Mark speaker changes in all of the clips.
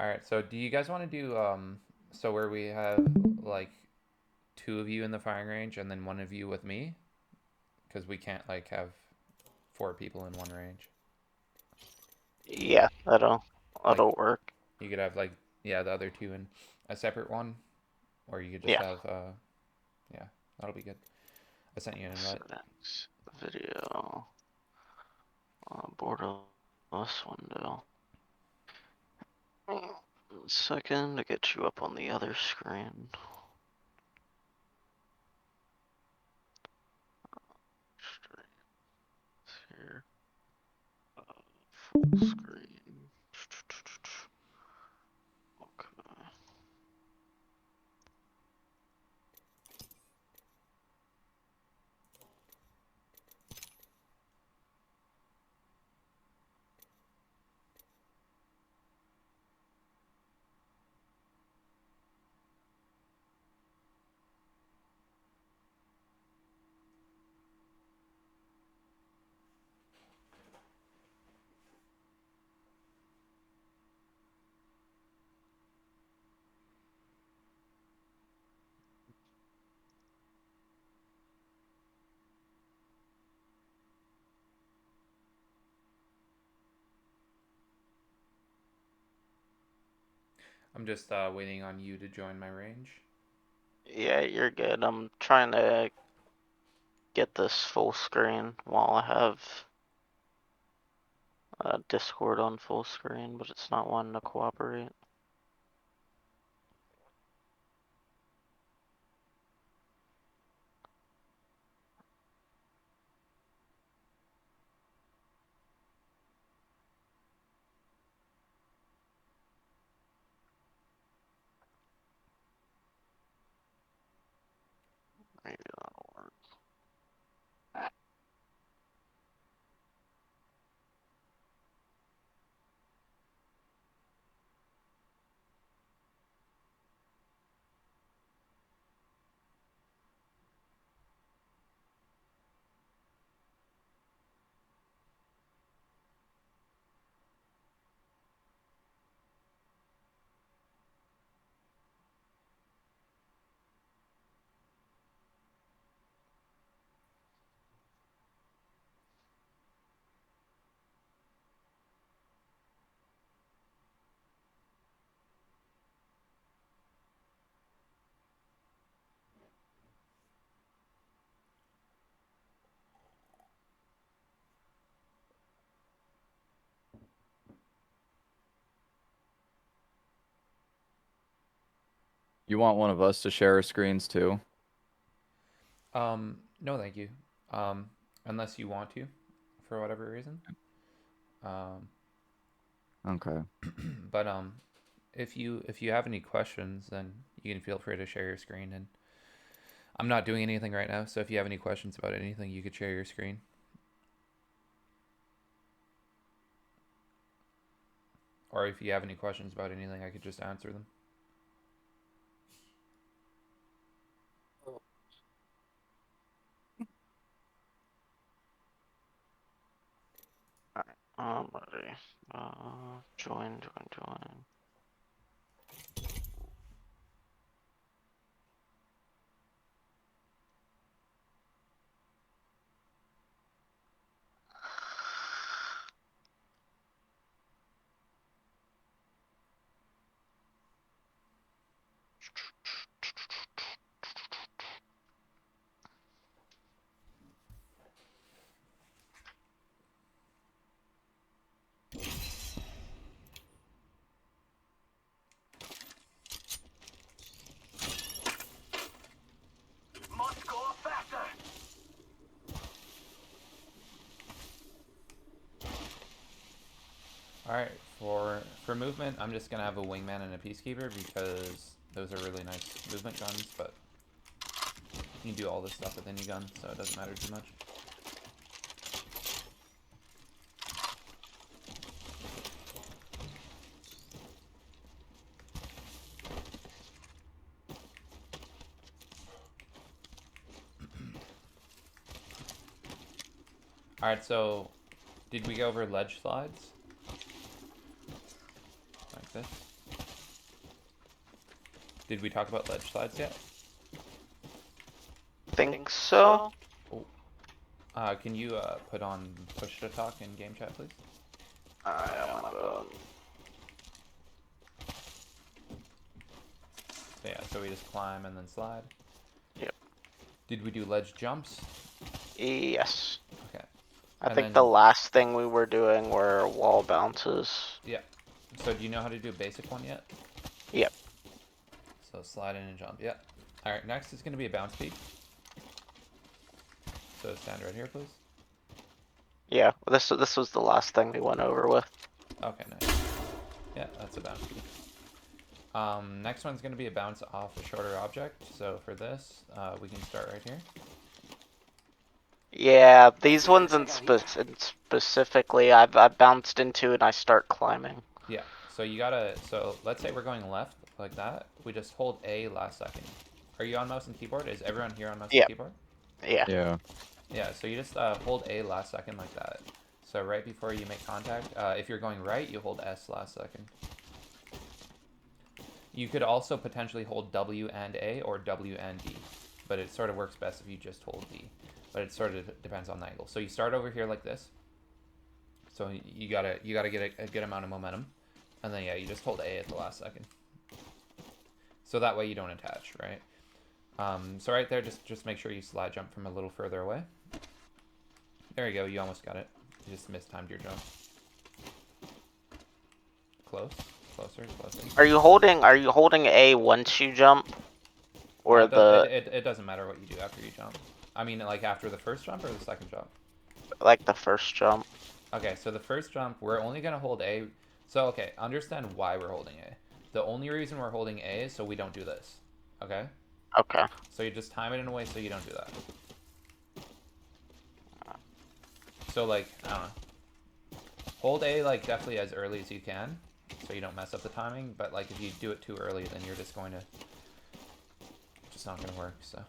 Speaker 1: All right. So do you guys want to do so where we have like two of you in the firing range and then one of you with me? Because we can't like have four people in one range.
Speaker 2: Yeah, that'll
Speaker 1: Like
Speaker 2: that'll work.
Speaker 1: you could have like yeah the other two in a separate one, or you could just
Speaker 2: Yeah.
Speaker 1: have yeah, that'll be good. I sent you an invite.
Speaker 2: Settings, video, borderless window. Second to get you up on the other screen. Here. Full screen. Okay.
Speaker 1: I'm just waiting on you to join my range.
Speaker 2: Yeah, you're good. I'm trying to get this full screen while I have Discord on full screen, but it's not wanting to cooperate. Maybe that'll work.
Speaker 3: You want one of us to share our screens too?
Speaker 1: No, thank you. Um, unless you want to, for whatever reason. Um,
Speaker 3: Okay.
Speaker 1: but if you have any questions, then you can feel free to share your screen. And I'm not doing anything right now, so if you have any questions about anything, you could share your screen. Or if you have any questions about anything, I could just answer them.
Speaker 2: Alright, I'm ready. Join.
Speaker 4: Must go faster.
Speaker 1: All right, for movement, I'm just gonna have a wingman and a peacekeeper because those are really nice movement guns. But you can do all this stuff with any gun, so it doesn't matter too much. All right, so did we go over ledge slides like this? Did we talk about ledge slides yet?
Speaker 2: Think so.
Speaker 1: Can you put on push to talk in game chat, please?
Speaker 2: Alright, I'm gonna
Speaker 1: So yeah, so we just climb and then slide.
Speaker 2: Yep.
Speaker 1: Did we do ledge jumps?
Speaker 2: Yes.
Speaker 1: Okay.
Speaker 2: I
Speaker 1: And
Speaker 2: think
Speaker 1: then-
Speaker 2: the last thing we were doing were wall bounces.
Speaker 1: Yeah. So do you know how to do a basic one yet?
Speaker 2: Yep.
Speaker 1: So slide in and jump. Yeah. All right. Next is going to be a bounce peak. So stand right here, please.
Speaker 2: Yeah, this was the last thing we went over with.
Speaker 1: Okay, nice. Yeah, that's a bounce peak. Next one's going to be a bounce off a shorter object. So for this, we can start right here.
Speaker 2: Yeah, these ones specifically, I bounced into and I start climbing.
Speaker 1: Yeah. So you gotta. So let's say we're going left like that. We just hold A last second. Are you on mouse and keyboard? Is everyone here on mouse and keyboard?
Speaker 2: Yeah.
Speaker 3: Yeah.
Speaker 1: Yeah. So you just hold A last second like that. So right before you make contact, if you're going right, you hold S last second. You could also potentially hold W and A or W and D, but it sort of works best if you just hold D. But it sort of depends on the angle. So you start over here like this. So you gotta get a good amount of momentum, and then yeah, you just hold A at the last second. So that way you don't attach, right? So right there, just make sure you slide jump from a little further away. There you go. You almost got it. You just mistimed your jump. Close, closer.
Speaker 2: Are you holding A once you jump? Or
Speaker 1: it doesn't matter what you do after you jump. I mean, like after the first jump or the second jump?
Speaker 2: like the first jump?
Speaker 1: Okay, so the first jump, we're only gonna hold A. So okay, understand why we're holding A. The only reason we're holding A is so we don't do this. Okay?
Speaker 2: Okay.
Speaker 1: So you just time it in a way so you don't do that. So like, I don't know. Hold A like definitely as early as you can, so you don't mess up the timing. But like if you do it too early, then you're just going to, just not gonna work. So.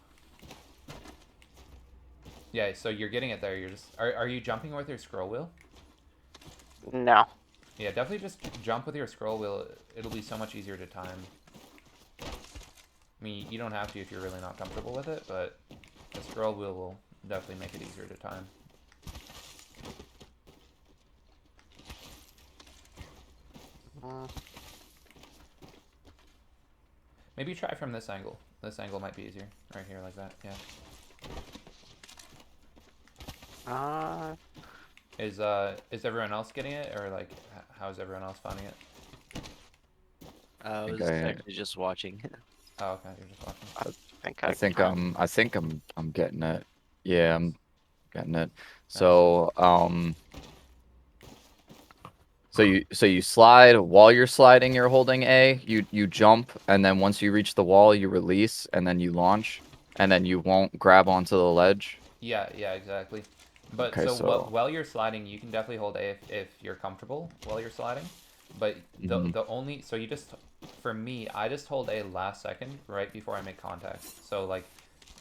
Speaker 1: Yeah, so you're getting it there. You're just, are you jumping with your scroll wheel?
Speaker 2: No.
Speaker 1: Yeah, definitely just jump with your scroll wheel. It'll be so much easier to time. I mean, you don't have to if you're really not comfortable with it, but the scroll wheel will definitely make it easier to time. Maybe try from this angle. This angle might be easier. Right here like that, yeah. Is everyone else getting it, or like how's everyone else finding it?
Speaker 5: I was
Speaker 3: Okay.
Speaker 5: actually just watching.
Speaker 1: Oh, okay, you're just watching.
Speaker 3: I think I'm getting it. Yeah, I'm getting it. So so you slide while you're sliding, you're holding A. You jump, and then once you reach the wall, you release, and then you launch, and then you won't grab onto the ledge.
Speaker 1: Yeah, exactly. But
Speaker 3: Okay, so-
Speaker 1: while you're sliding, you can definitely hold A if you're comfortable while you're sliding. But the only, so you just, for me, I just hold A last second right before I make contact. So like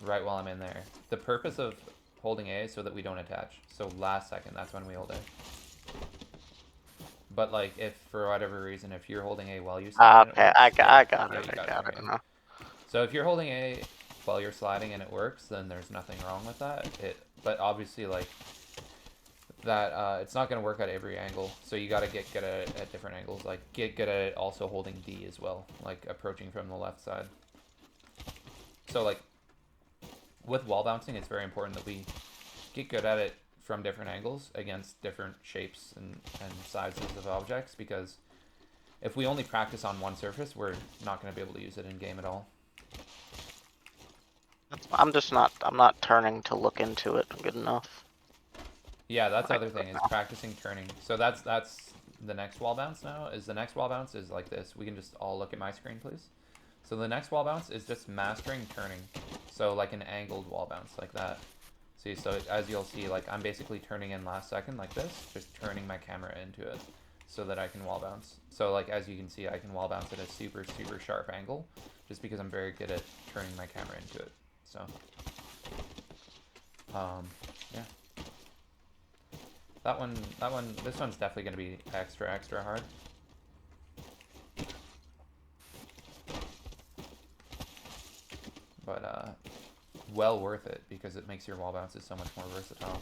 Speaker 1: right while I'm in there. The purpose of holding A is so that we don't attach. So last second, that's when we hold A. But like if for whatever reason, if you're holding A while you slide,
Speaker 2: Okay, I got it.
Speaker 1: okay. So if you're holding A while you're sliding and it works, then there's nothing wrong with that. But obviously like that, it's not going to work at every angle. So you got to get good at it at different angles. Like get good at it also holding D as well, like approaching from the left side. So like with wall bouncing, it's very important that we get good at it from different angles against different shapes and sizes of objects, because if we only practice on one surface, we're not going to be able to use it in game at all.
Speaker 2: I'm not turning to look into it good enough.
Speaker 1: Yeah, that's the other thing, is practicing turning. So that's the next wall bounce now. The next wall bounce is like this. We can just all look at my screen, please. So the next wall bounce is just mastering turning. So like an angled wall bounce like that. See, so as you'll see, like I'm basically turning in last second like this, just turning my camera into it so that I can wall bounce. So like as you can see, I can wall bounce at a super sharp angle just because I'm very good at turning my camera into it. So yeah. This one's definitely going to be extra hard. but well worth it because it makes your wall bounces so much more versatile.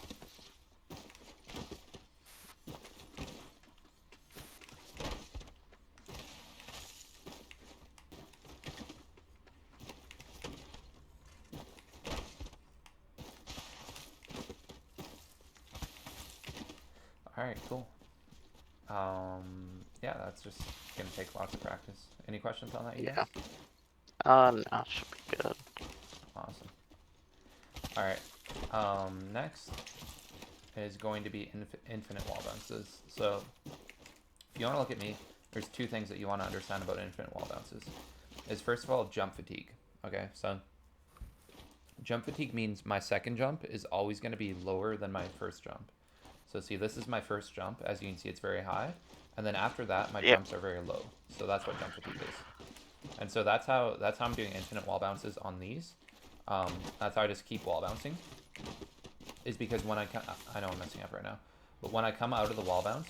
Speaker 1: Alright, cool. Yeah, that's just gonna take lots of practice. Any questions on that, you
Speaker 2: Yeah.
Speaker 1: guys?
Speaker 2: No, should be good.
Speaker 1: Awesome. Alright, next is going to be infinite wall bounces. So, if you want to look at me, there's two things that you want to understand about infinite wall bounces. Is first of all, jump fatigue. Okay, so jump fatigue means my second jump is always going to be lower than my first jump. So see, this is my first jump. As you can see, it's very high. And then after that, my jumps are very low. So that's what jump fatigue is. And so that's how I'm doing infinite wall bounces on these. That's how I just keep wall bouncing. Is because when I know I'm messing up right now, but when I come out of the wall bounce,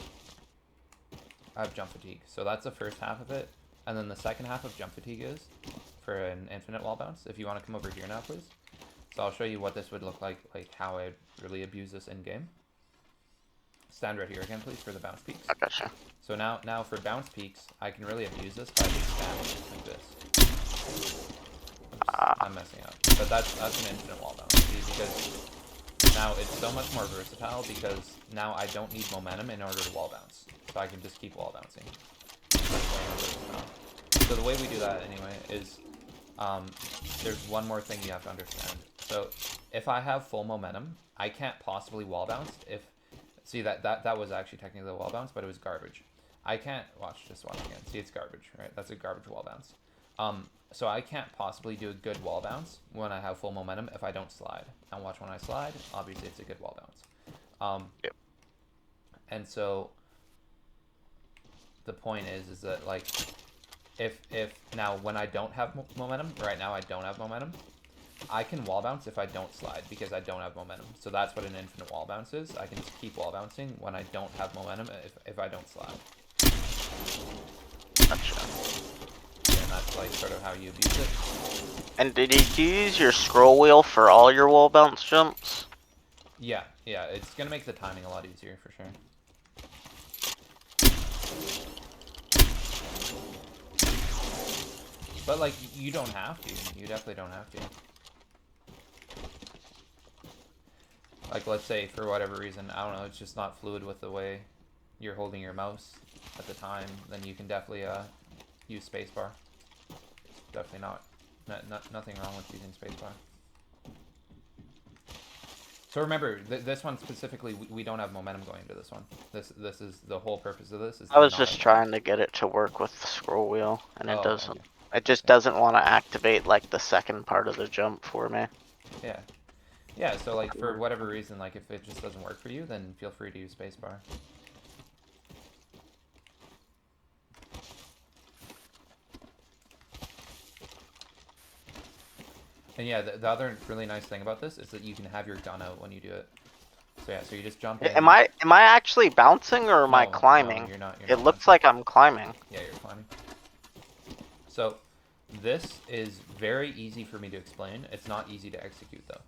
Speaker 1: I have jump fatigue. So that's the first half of it. And then the second half of jump fatigue is for an infinite wall bounce. If you want to come over here now, please. So I'll show you what this would look like how I really abuse this in game. Stand right here again, please, for the bounce peaks.
Speaker 2: I gotcha.
Speaker 1: So now for bounce peaks, I can really abuse this by just standing like this. Oops, I'm messing up. But that's an infinite wall bounce. See, because now it's so much more versatile because now I don't need momentum in order to wall bounce. So I can just keep wall bouncing. So the way we do that anyway is there's one more thing you have to understand. So if I have full momentum, I can't possibly wall bounce if see that was actually technically a wall bounce, but it was garbage. I can't watch again. See, it's garbage, right? That's a garbage wall bounce. So I can't possibly do a good wall bounce when I have full momentum if I don't slide. And watch when I slide, obviously it's a good wall bounce.
Speaker 2: Yep.
Speaker 1: And so the point is that like if now when I don't have momentum, right now I don't have momentum, I can wall bounce if I don't slide because I don't have momentum. So that's what an infinite wall bounce is. I can just keep wall bouncing when I don't have momentum if I don't slide.
Speaker 2: Gotcha.
Speaker 1: And that's like sort of how you abuse it.
Speaker 2: And did you use your scroll wheel for all your wall bounce jumps?
Speaker 1: Yeah, it's gonna make the timing a lot easier for sure. But like, you don't have to. You definitely don't have to. Like, let's say for whatever reason, I don't know, it's just not fluid with the way you're holding your mouse at the time, then you can definitely use spacebar. Definitely nothing wrong with using spacebar. So remember, this one specifically, we don't have momentum going into this one. This is the whole purpose of this. Is
Speaker 2: I was
Speaker 1: not
Speaker 2: just
Speaker 1: have
Speaker 2: trying to get it to work with the scroll wheel, and it
Speaker 1: Oh,
Speaker 2: doesn't.
Speaker 1: okay.
Speaker 2: It just doesn't want to activate like the second part of the jump for me.
Speaker 1: Yeah, so like for whatever reason, like if it just doesn't work for you, then feel free to use spacebar. And yeah, the other really nice thing about this is that you can have your gun out when you do it. So yeah, so you just jump in.
Speaker 2: Am I actually bouncing or am I
Speaker 1: No,
Speaker 2: climbing?
Speaker 1: no, you're not.
Speaker 2: It looks like I'm climbing.
Speaker 1: Yeah, you're climbing. So this is very easy for me to explain. It's not easy to execute though.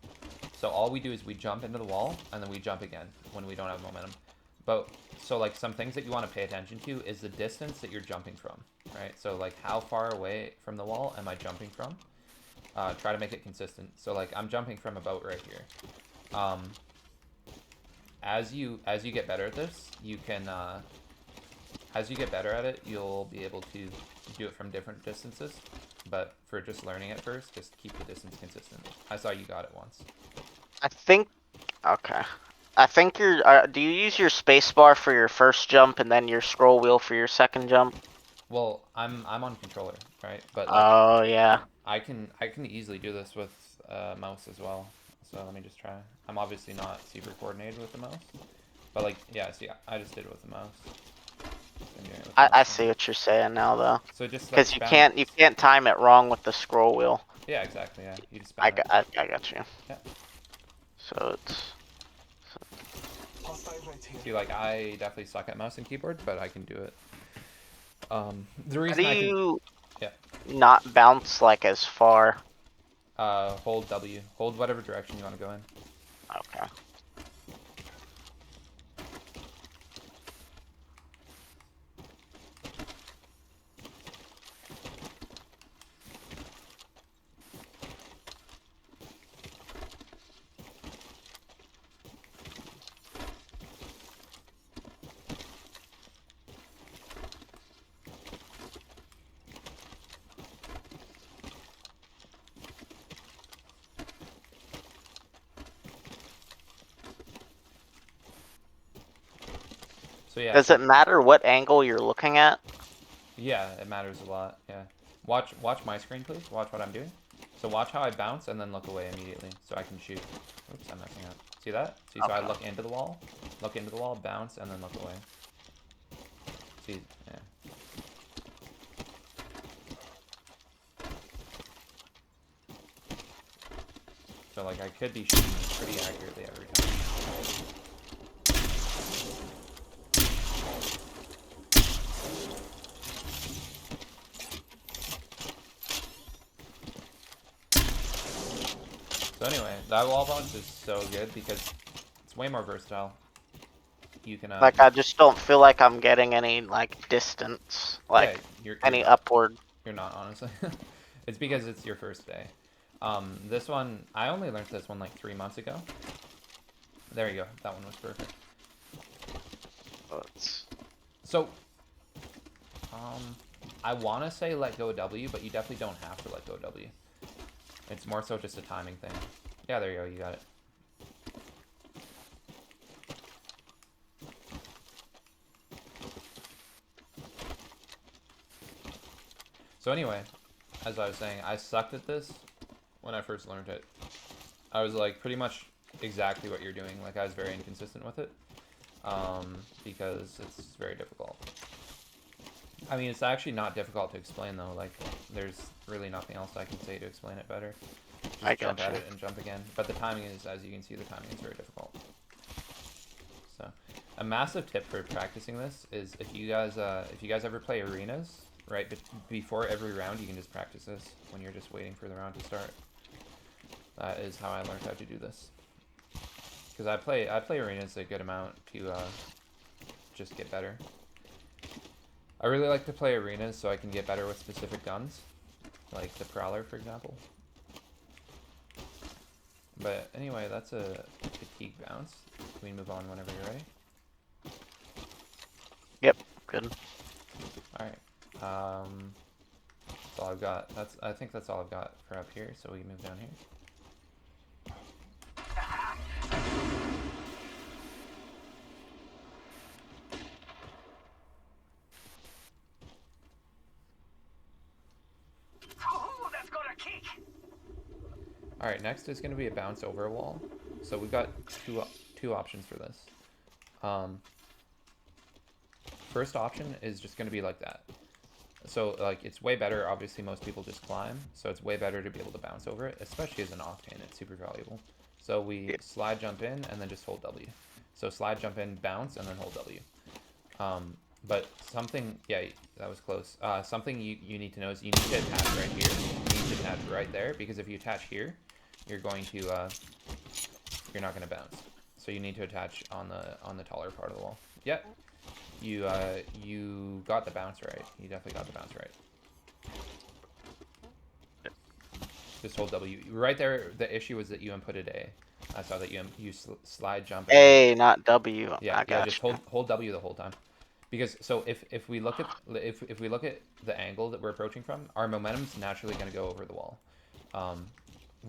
Speaker 1: So all we do is we jump into the wall and then we jump again when we don't have momentum. But so like some things that you want to pay attention to is the distance that you're jumping from, right? So like how far away from the wall am I jumping from? Try to make it consistent. So like I'm jumping from about right here. As you get better at this, you can as you get better at it, you'll be able to do it from different distances. But for just learning at first, just keep the distance consistent. I saw you got it once.
Speaker 2: I think. Okay. I think you're. Do you use your space bar for your first jump and then your scroll wheel for your second jump?
Speaker 1: Well, I'm on controller, right? But like,
Speaker 2: Oh yeah.
Speaker 1: I can easily do this with mouse as well. So let me just try. I'm obviously not super coordinated with the mouse, but like, yeah. See, I just did it with the mouse. Been doing it with the
Speaker 2: I
Speaker 1: mouse
Speaker 2: see
Speaker 1: now.
Speaker 2: what you're saying now though.
Speaker 1: So just
Speaker 2: Because
Speaker 1: like
Speaker 2: you can't time it wrong with the scroll wheel.
Speaker 1: Yeah, exactly. Yeah, you just
Speaker 2: I
Speaker 1: spam it.
Speaker 2: got you.
Speaker 1: Yeah.
Speaker 2: So it's.
Speaker 1: See, like I definitely suck at mouse and keyboard, but I can do it. The
Speaker 2: How
Speaker 1: reason
Speaker 2: do
Speaker 1: I can,
Speaker 2: you
Speaker 1: yeah.
Speaker 2: not bounce like as far?
Speaker 1: Hold W. Hold whatever direction you want to go in.
Speaker 2: Okay.
Speaker 1: So yeah.
Speaker 2: Does it matter what angle you're looking at?
Speaker 1: Yeah, it matters a lot. Yeah. Watch my screen, please. Watch what I'm doing. So watch how I bounce and then look away immediately so I can shoot. Oops, I'm messing up. See that? See, so I
Speaker 2: Okay.
Speaker 1: look into the wall, bounce, and then look away. See, yeah. So like I could be shooting pretty accurately every time. So anyway, that wall bounce is so good because it's way more versatile. You can
Speaker 2: Like, I just don't feel like I'm getting any, like, distance. Like,
Speaker 1: yeah, you're
Speaker 2: any
Speaker 1: not.
Speaker 2: upward.
Speaker 1: You're not, honestly. It's because it's your first day. This one, I only learned this one like 3 months ago. There you go. That one was perfect. So, I want to say let go W, but you definitely don't have to let go W. It's more so just a timing thing. Yeah, there you go. You got it. So anyway, as I was saying, I sucked at this when I first learned it. I was like pretty much exactly what you're doing. Like I was very inconsistent with it because it's very difficult. I mean, it's actually not difficult to explain though. Like there's really nothing else I can say to explain it better.
Speaker 2: I
Speaker 1: Just jump at
Speaker 2: gotcha.
Speaker 1: it and jump again. But the timing is, as you can see, the timing is very difficult. So a massive tip for practicing this is if you guys ever play arenas, right, before every round, you can just practice this when you're just waiting for the round to start. That is how I learned how to do this. Because I play arenas a good amount to just get better. I really like to play arenas so I can get better with specific guns, like the Prowler, for example. But anyway, that's a fatigue bounce. Can we move on whenever you're ready?
Speaker 2: Yep, good.
Speaker 1: Alright. That's all I've got. I think that's all I've got for up here, so we move down here.
Speaker 4: Oh, that's got a kick.
Speaker 1: Alright, next is going to be a bounce over a wall. So we've got two options for this. First option is just going to be like that. So like it's way better, obviously most people just climb, so it's way better to be able to bounce over it, especially as an octane, it's super valuable. So we slide jump in and then just hold W. So slide jump in, bounce, and then hold W. But something, yeah, that was close. Something you need to know is you need to attach right here. You need to attach right there, because if you attach here, you're going to, you're not going to bounce. So you need to attach on the taller part of the wall. Yep. You got the bounce right. You definitely got the bounce right. Just hold W. Right there, the issue was that you inputted A. I saw that you slide jump.
Speaker 2: A, not W.
Speaker 1: Yeah,
Speaker 2: I got
Speaker 1: just hold W the whole time. Because so if we look at if we look at the angle that we're approaching from, our momentum's naturally going to go over the wall.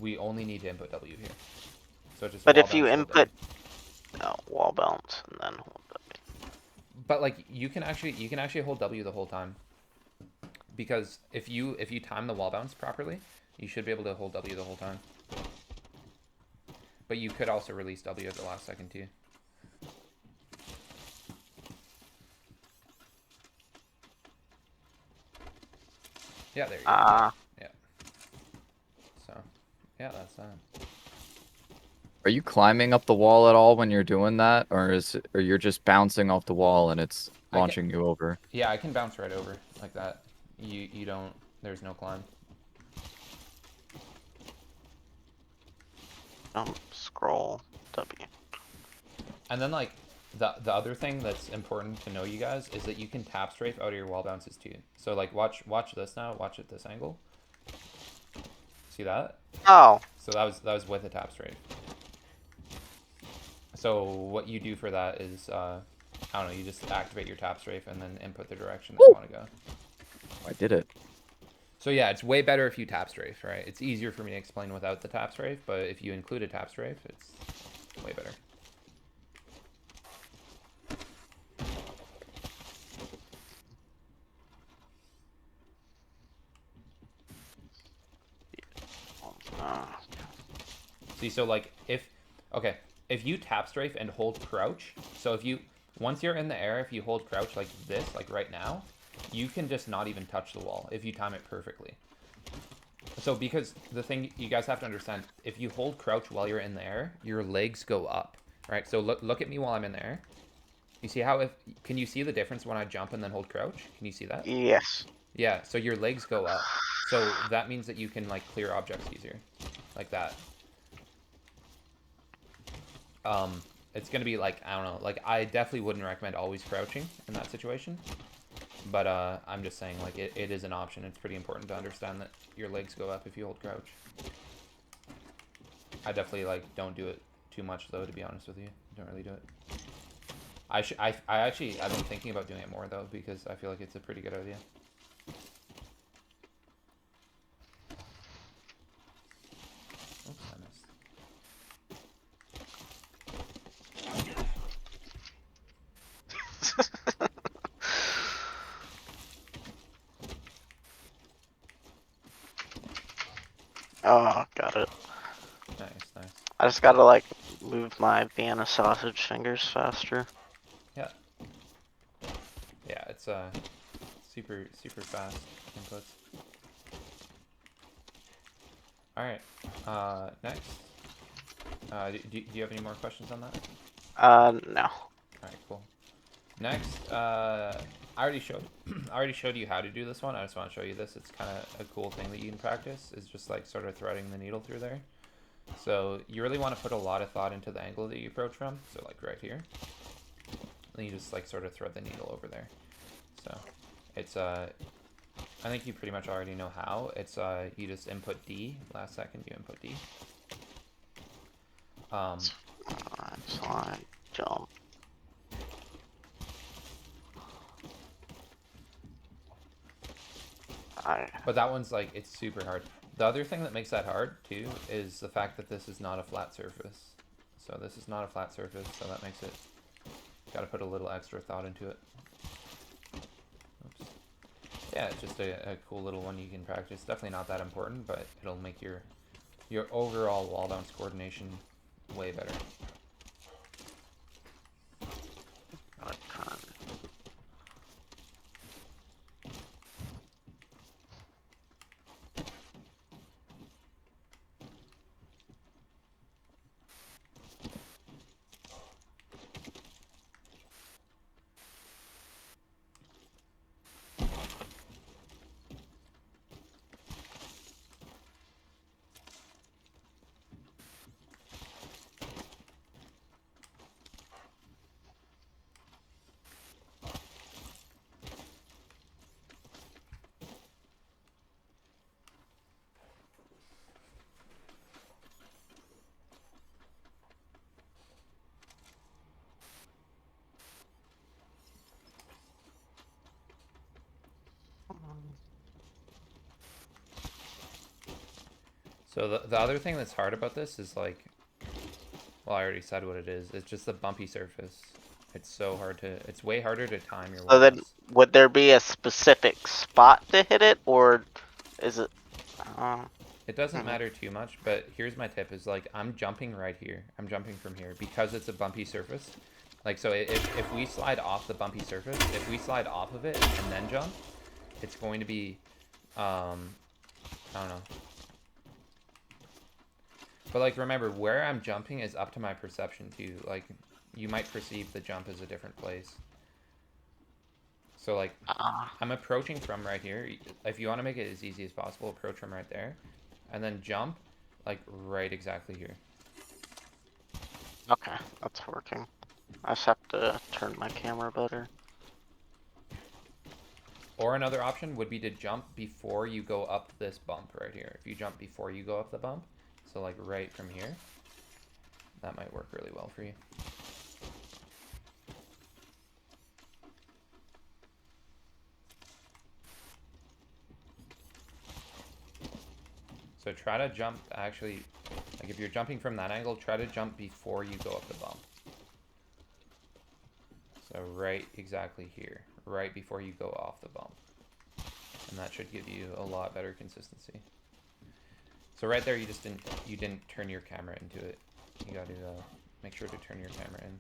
Speaker 1: We only need to input W here. So just.
Speaker 2: But
Speaker 1: wall
Speaker 2: if you
Speaker 1: bounce, hold
Speaker 2: input,
Speaker 1: W.
Speaker 2: wall bounce and then hold W.
Speaker 1: But like you can actually hold W the whole time. Because if you time the wall bounce properly, you should be able to hold W the whole time. But you could also release W at the last second too. Yeah, there you go. Yeah. So, yeah, that's that.
Speaker 3: Are you climbing up the wall at all when you're doing that, or you're just bouncing off the wall and it's launching you over?
Speaker 1: Yeah, I can bounce right over like that. You don't. There's no climb.
Speaker 2: Jump, scroll, W.
Speaker 1: And then like the other thing that's important to know, you guys, is that you can tap strafe out of your wall bounces too. So like watch this now. Watch at this angle. See that?
Speaker 2: Oh,
Speaker 1: So that was with a tap strafe. So what you do for that is I don't know. You just activate your tap strafe and then input the direction that you want to go.
Speaker 3: I did it.
Speaker 1: So yeah, it's way better if you tap strafe, right? It's easier for me to explain without the tap strafe, but if you include a tap strafe, it's way better. See, so like if you tap strafe and hold crouch, so if you once you're in the air, if you hold crouch like this, like right now, you can just not even touch the wall if you time it perfectly. So because the thing you guys have to understand, if you hold crouch while you're in the air, your legs go up, right? So look at me while I'm in the air. You see how can you see the difference when I jump and then hold crouch? Can you see that?
Speaker 2: yes.
Speaker 1: Yeah, so your legs go up. So that means that you can like clear objects easier. Like that. It's gonna be like, I don't know, like I definitely wouldn't recommend always crouching in that situation. But I'm just saying, like it is an option. It's pretty important to understand that your legs go up if you hold crouch. I definitely like don't do it too much though, to be honest with you. Don't really do it. I actually I've been thinking about doing it more though, because I feel like it's a pretty good idea. Oops, I missed.
Speaker 2: Oh, got it.
Speaker 1: Nice, nice.
Speaker 2: I just gotta like move my Vienna sausage fingers faster.
Speaker 1: Yeah. Yeah, it's super fast inputs. All right. Next. Do you have any more questions on that?
Speaker 2: No.
Speaker 1: All right, cool. Next, I already showed you how to do this one. I just want to show you this. It's kind of a cool thing that you can practice. Is just like sort of threading the needle through there. So you really want to put a lot of thought into the angle that you approach from. So like right here. Then you just like sort of thread the needle over there. So it's I think you pretty much already know how. It's you just input D. Last second you input D.
Speaker 2: Slide, jump.
Speaker 1: But that one's like, it's super hard. The other thing that makes that hard too is the fact that this is not a flat surface. So this is not a flat surface, so that makes it, gotta put a little extra thought into it. Oops. Yeah, it's just a cool little one you can practice. Definitely not that important, but it'll make your overall wall bounce coordination way better. So the other thing that's hard about this is like, well, I already said what it is. It's just a bumpy surface. It's so hard to, it's way harder to time your
Speaker 2: So
Speaker 1: wall
Speaker 2: then,
Speaker 1: bounce.
Speaker 2: would there be a specific spot to hit it, or is it?
Speaker 1: It doesn't matter too much, but here's my tip is like, I'm jumping right here. I'm jumping from here because it's a bumpy surface. Like, so if we slide off the bumpy surface, if we slide off of it and then jump, it's going to be, I don't know. But like, remember, where I'm jumping is up to my perception too. Like, you might perceive the jump as a different place. So like, I'm approaching from right here. If you want to make it as easy as possible, approach from right there. And then jump, like, right exactly here.
Speaker 2: Okay, that's working. I just have to turn my camera better.
Speaker 1: Or another option would be to jump before you go up this bump right here. If you jump before you go up the bump, so like right from here, that might work really well for you. So try to jump, actually, like if you're jumping from that angle, try to jump before you go up the bump. So right exactly here, right before you go off the bump. And that should give you a lot better consistency. So right there, you didn't turn your camera into it. You got to make sure to turn your camera in.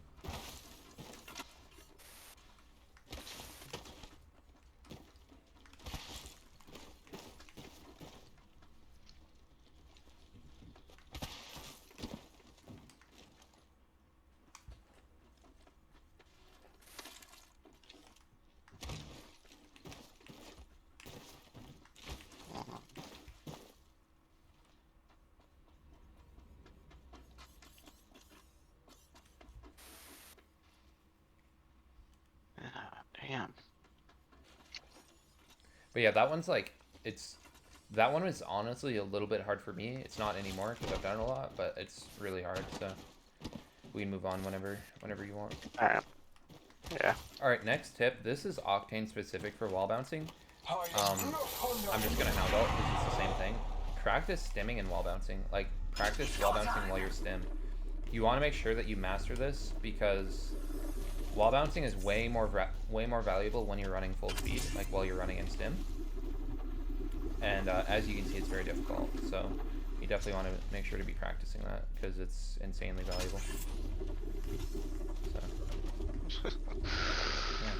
Speaker 2: Damn.
Speaker 1: But yeah, that one's like, that one was honestly a little bit hard for me. It's not anymore because I've done it a lot, but it's really hard. So we can move on whenever you want.
Speaker 2: All right. Yeah.
Speaker 1: All right, next tip. This is Octane specific for wall bouncing. I'm just gonna handle it because it's the same thing. Practice stimming and wall bouncing. Like practice wall bouncing while you're stim. You want to make sure that you master this because wall bouncing is way more valuable when you're running full speed, like while you're running in stim. And as you can see, it's very difficult. So you definitely want to make sure to be practicing that because it's insanely valuable. So, yeah.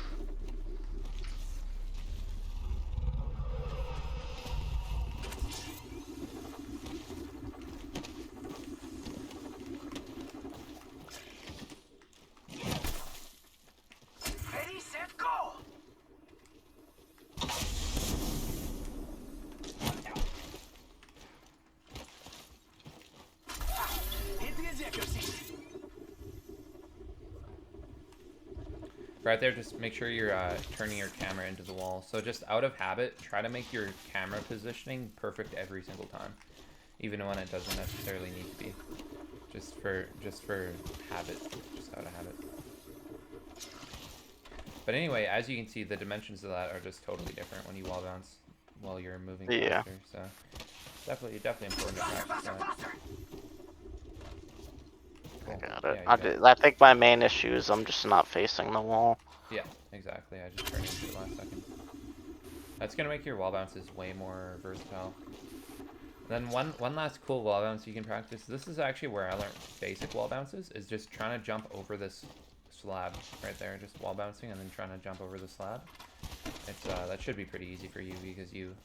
Speaker 4: Ready, set, go! Hit the ejector seat.
Speaker 1: Right there, just make sure you're turning your camera into the wall. So just out of habit, try to make your camera positioning perfect every single time, even when it doesn't necessarily need to be. Just for habit, just out of habit. But anyway, as you can see, the dimensions of that are just totally different when you wall bounce while you're moving
Speaker 2: Yeah.
Speaker 1: faster. So definitely important to practice that.
Speaker 2: I
Speaker 1: Cool.
Speaker 2: got
Speaker 1: Yeah,
Speaker 2: it.
Speaker 1: you
Speaker 2: I,
Speaker 1: got it.
Speaker 2: I think my main issue is I'm just not facing the wall.
Speaker 1: Yeah, exactly. I just turned into it last second. That's gonna make your wall bounces way more versatile. Then one last cool wall bounce you can practice. This is actually where I learned basic wall bounces, is just trying to jump over this slab right there, just wall bouncing and then trying to jump over the slab. It's that should be pretty easy for you because you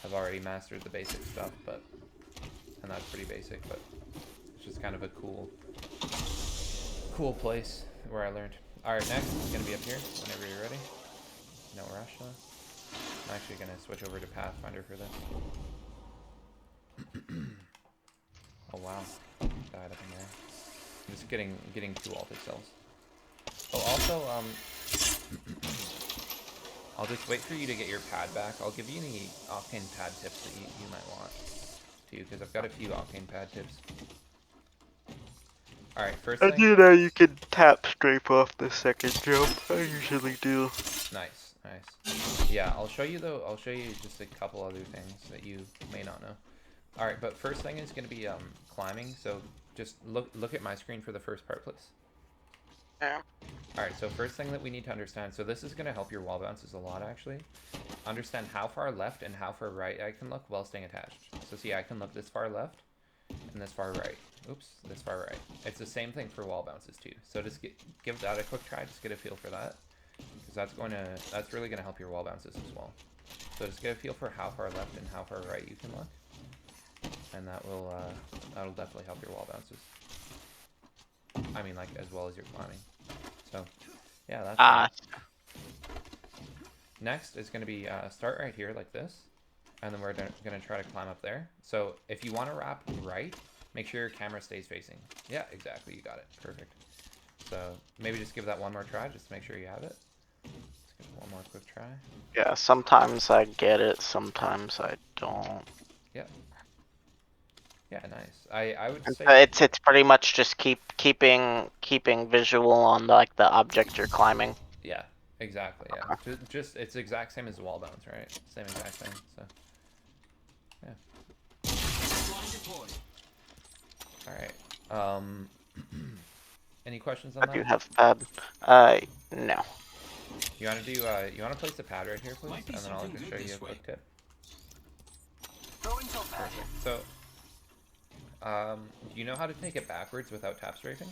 Speaker 1: have already mastered the basic stuff, and that's pretty basic, but it's just kind of a cool place where I learned. Alright, next is gonna be up here whenever you're ready. No rush though. I'm actually gonna switch over to Pathfinder for this. Oh wow, died up in there. I'm just getting 2 altar cells. Oh, also, I'll just wait for you to get your pad back. I'll give you any Octane pad tips that you might want, too, because I've got a few Octane pad tips. Alright, first thing...
Speaker 2: you know you can tap straight off the second jump. I usually do.
Speaker 1: Nice, nice. Yeah, I'll show you just a couple other things that you may not know. Alright, but first thing is going to be climbing, so just look at my screen for the first part, please.
Speaker 2: Yeah.
Speaker 1: Alright, so first thing that we need to understand, so this is going to help your wall bounces a lot, actually. Understand how far left and how far right I can look while staying attached. So see, I can look this far left and this far right. Oops, this far right. It's the same thing for wall bounces too. So just give that a quick try, just get a feel for that. Because that's really going to help your wall bounces as well. So just get a feel for how far left and how far right you can look. And that'll definitely help your wall bounces. I mean, like, as well as your climbing. So, yeah, that's Next is going to be start right here like this. And then we're going to try to climb up there. So, if you want to wrap right, Make sure your camera stays facing. Yeah, exactly. You got it. Perfect. So maybe just give that one more try, just to make sure you have it. Let's give it one more quick try.
Speaker 2: Yeah, sometimes I get it, sometimes I don't.
Speaker 1: Yeah. Yeah, nice. I would
Speaker 2: And
Speaker 1: say
Speaker 2: so it's pretty much just keeping visual on like the object you're climbing.
Speaker 1: yeah, exactly. Yeah, just it's the exact same as the wall bounce, right? Same exact thing. So yeah. All right. Any questions on
Speaker 2: I do
Speaker 1: that?
Speaker 2: have pad. No.
Speaker 1: You want to do? You want to place the pad right here, please, and then I'll just show you a quick tip.
Speaker 4: Throwing pad.
Speaker 1: Perfect. So, do you know how to take it backwards without tap strafing?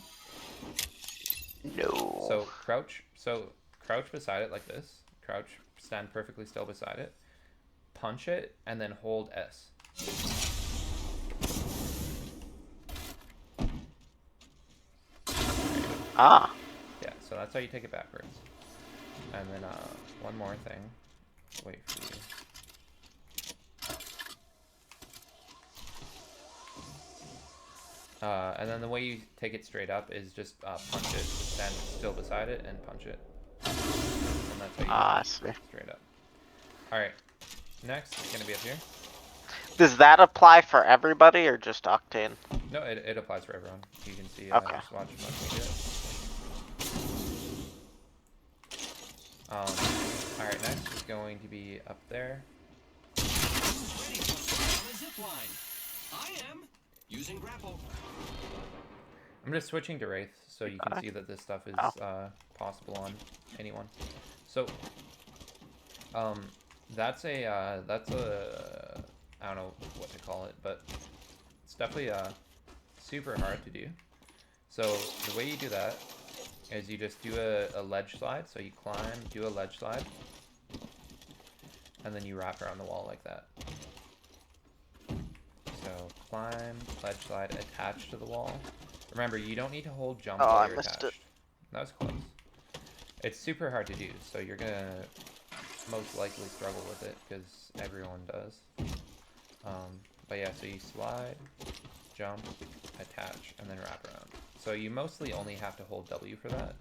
Speaker 2: No.
Speaker 1: So crouch. So crouch beside it like this. Crouch. Stand perfectly still beside it. Punch it and then hold S.
Speaker 2: Ah.
Speaker 1: Yeah. So that's how you take it backwards. And then one more thing. Wait for you. And then the way you take it straight up is just punch it, stand still beside it, and punch it. And that's how you
Speaker 2: I
Speaker 1: take
Speaker 2: see.
Speaker 1: it straight up. Alright, next is going to be up here.
Speaker 2: Does that apply for everybody or just Octane?
Speaker 1: No, it applies for everyone. You can see,
Speaker 2: Okay.
Speaker 1: just watch me do it. Alright, next is going to be up there.
Speaker 4: Ready for zip line. I am using grapple.
Speaker 1: I'm just switching to Wraith so you can see that this stuff is possible on anyone. So, that's a I don't know what to call it, but it's definitely super hard to do. So the way you do that is you just do a ledge slide. So you climb, do a ledge slide, and then you wrap around the wall like that. So climb, ledge slide, attach to the wall. Remember, you don't need to hold jump while you're attached. That was close. It's super hard to do, so you're gonna most likely struggle with it because everyone does. But yeah, so you slide, jump, attach, and then wrap around. So you mostly only have to hold W for that.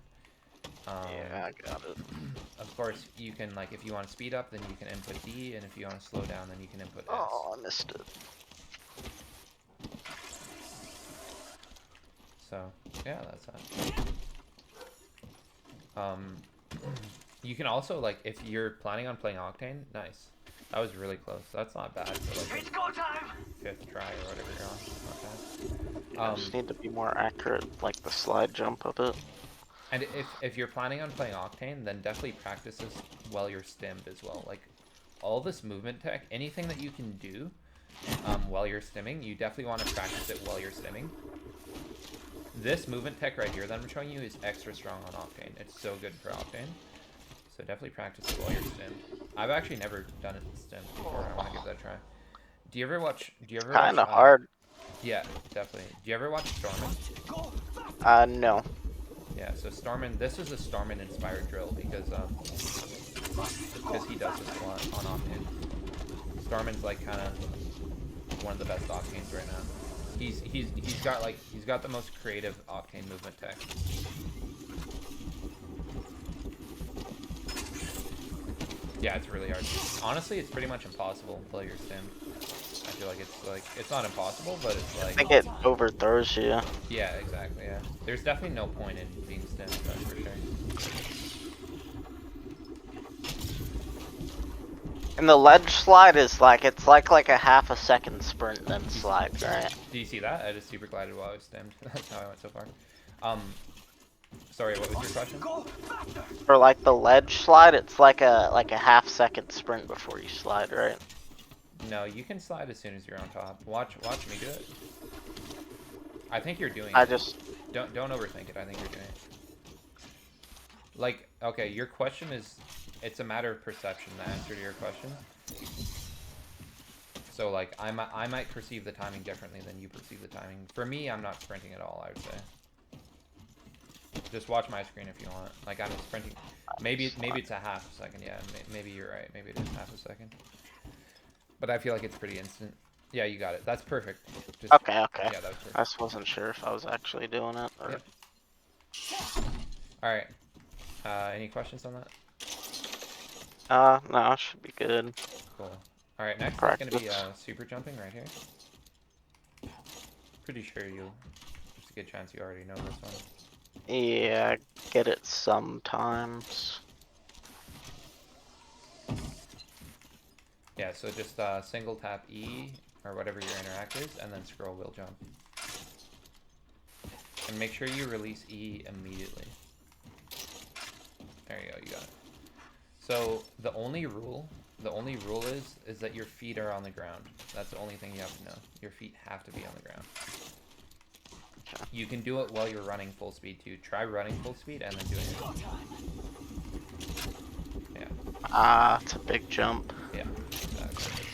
Speaker 2: Yeah, I got it.
Speaker 1: Of course, you can, like, if you want to speed up, then you can input D, and if you want to slow down, then you can input S.
Speaker 2: Oh, I missed it.
Speaker 1: So, yeah, that's that. You can also, like, if you're planning on playing Octane, nice. That was really close. That's not bad for, like,
Speaker 4: It's go time.
Speaker 1: a 5th try or whatever you're on. Not bad.
Speaker 2: I just need to be more accurate, like the slide jump of it.
Speaker 1: And if you're planning on playing Octane, then definitely practice this while you're stimmed as well. Like, all this movement tech, anything that you can do while you're stimming, you definitely want to practice it while you're stimming. This movement tech right here that I'm showing you is extra strong on Octane. It's so good for Octane. So definitely practice it while you're stimmed. I've actually never done it stimmed before. I want to give that a try. Do you ever watch?
Speaker 2: Kind of hard.
Speaker 1: Yeah, definitely. Do you ever watch Stormin?
Speaker 2: No.
Speaker 1: Yeah, so Stormin, this is a Stormin inspired drill because he does this a lot on Octane. Stormin's like kind of one of the best Octanes right now. He's got the most creative Octane movement tech. Yeah, it's really hard. Honestly, it's pretty much impossible until you're stimmed. I feel like it's not impossible, but it's like
Speaker 2: I think it overthrows you.
Speaker 1: yeah, exactly. Yeah, there's definitely no point in being stimmed, that's for sure.
Speaker 2: And the ledge slide is like it's like a half a second sprint then slide, right?
Speaker 1: Do you see that? I just super glided while I was stimmed. That's how I went so far. Sorry, what was your question?
Speaker 2: For like the ledge slide, it's like a half second sprint before you slide, right?
Speaker 1: No, you can slide as soon as you're on top. Watch me do it. I think you're doing
Speaker 2: I
Speaker 1: it.
Speaker 2: just
Speaker 1: Don't overthink it. I think you're doing it. Like, okay, your question is, it's a matter of perception, the answer to your question. So, like, I might perceive the timing differently than you perceive the timing. For me, I'm not sprinting at all, I would say. Just watch my screen if you want. Like, I'm sprinting. Maybe it's a half a second. Yeah, maybe you're right. Maybe it is half a second. But I feel like it's pretty instant. Yeah, you got it. That's perfect. Just,
Speaker 2: Okay, okay.
Speaker 1: Yeah, that was perfect.
Speaker 2: I just wasn't sure if I was actually doing it. Or...
Speaker 1: Yep. All right. Any questions on that?
Speaker 2: No, it should be good.
Speaker 1: Cool. All right, next is
Speaker 2: Practice.
Speaker 1: gonna be super jumping right here. Pretty sure there's a good chance you already know this one.
Speaker 2: Yeah, I get it sometimes.
Speaker 1: Yeah, so just single tap E or whatever your interact is, and then scroll wheel jump. And make sure you release E immediately. There you go, you got it. So the only rule is that your feet are on the ground. That's the only thing you have to know. Your feet have to be on the ground. You can do it while you're running full speed too. Try running full speed and then doing it. Yeah.
Speaker 2: It's a big jump.
Speaker 1: Yeah. Exactly.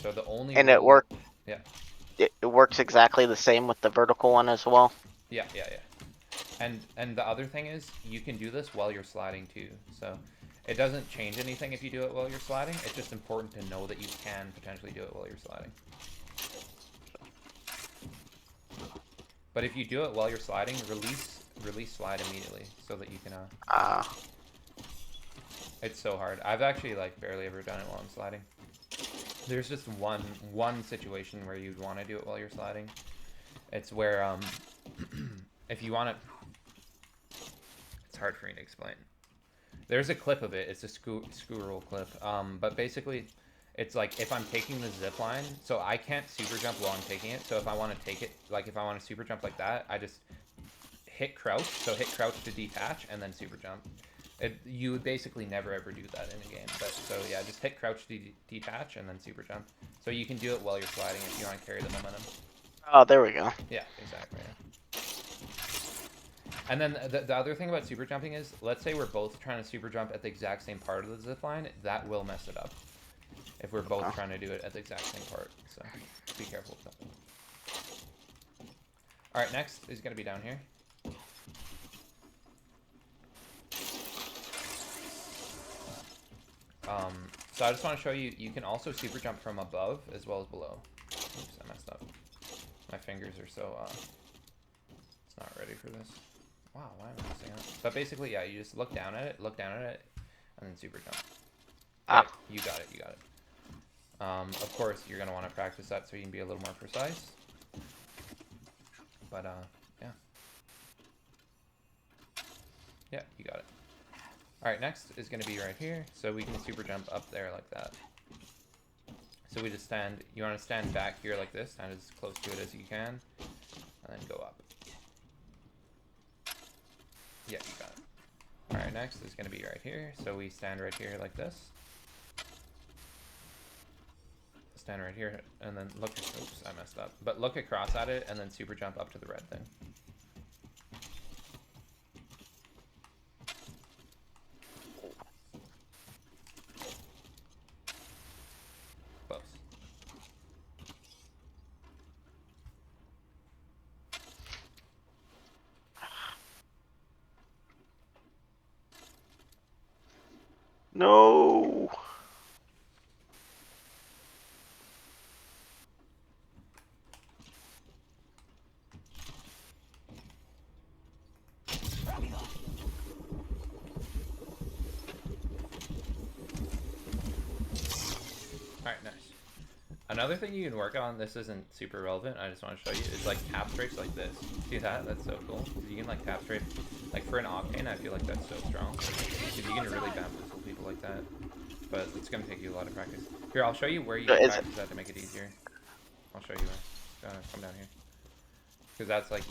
Speaker 1: So the only
Speaker 2: And
Speaker 1: rule,
Speaker 2: it worked.
Speaker 1: Yeah.
Speaker 2: It works exactly the same with the vertical one as well.
Speaker 1: Yeah. And the other thing is you can do this while you're sliding too. So it doesn't change anything if you do it while you're sliding. It's just important to know that you can potentially do it while you're sliding. But if you do it while you're sliding, release slide immediately so that you can It's so hard. I've actually like barely ever done it while I'm sliding. There's just one situation where you'd want to do it while you're sliding. It's where if you want to, it's hard for me to explain. There's a clip of it. It's a screw roll clip. But basically, it's like if I'm taking the zip line, so I can't super jump while I'm taking it. So if I want to take it, like if I want to super jump like that, I just hit crouch. So hit crouch to detach and then super jump. You would basically never ever do that in a game. But so yeah, just hit crouch to detach and then super jump. So you can do it while you're sliding if you want to carry the momentum.
Speaker 2: Oh, there we go.
Speaker 1: Yeah, exactly. Yeah. And then the other thing about super jumping is, let's say we're both trying to super jump at the exact same part of the zip line, that will mess it up. If we're both trying to do it at the exact same part, so be careful with that. All right, next is going to be down here. So I just want to show you, you can also super jump from above as well as below. Oops, I messed up. My fingers are so, it's not ready for this. Wow, why am I messing up? But basically, yeah, you just look down at it, and then super jump. Yeah, you got it. Of course, you're going to want to practice that so you can be a little more precise. But, yeah. Yeah, you got it. Alright, next is going to be right here. So we can super jump up there like that. So we just stand, you want to stand back here like this, stand as close to it as you can, and then go up. Yeah, you got it. Alright, next is going to be right here. So we stand right here like this. Stand right here, and then look, oops, I messed up. But look across at it, and then super jump up to the red thing. Close.
Speaker 2: No.
Speaker 1: Alright, nice. Another thing you can work on, this isn't super relevant, I just want to show you, is like tap strafes like this. See that? That's so cool. You can like tap strafe, like for an Octane, I feel like that's so strong. Because you can really bamboozle people like that. But it's going to take you a lot of practice. Here, I'll show you where you can practice that to make it easier. I'll show you where. Come down here. Because that's like,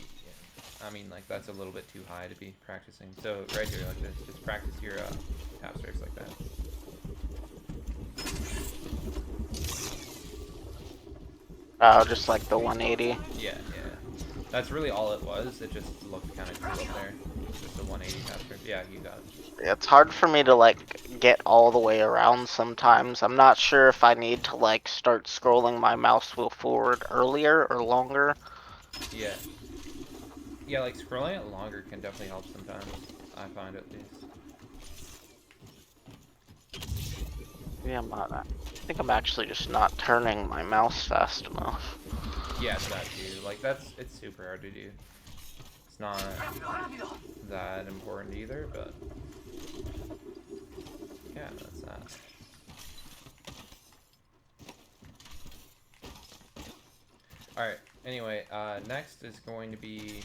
Speaker 1: I mean, like that's a little bit too high to be practicing. So right here like this, just practice your tap strafes like that.
Speaker 2: Oh, just like the 180.
Speaker 1: Yeah. That's really all it was. It just looked kind of cool up there. Just a 180 tap strafe. Yeah, you got it.
Speaker 2: It's hard for me to like get all the way around sometimes. I'm not sure if I need to like start scrolling my mouse wheel forward earlier or longer.
Speaker 1: Yeah. Yeah, like scrolling it longer can definitely help sometimes. I find at least.
Speaker 2: Yeah, I'm not. think I'm actually just not turning my mouse fast enough.
Speaker 1: Yeah, that too. Like it's super hard to do. It's not that important either, but yeah, that's that. Alright, anyway, next is going to be,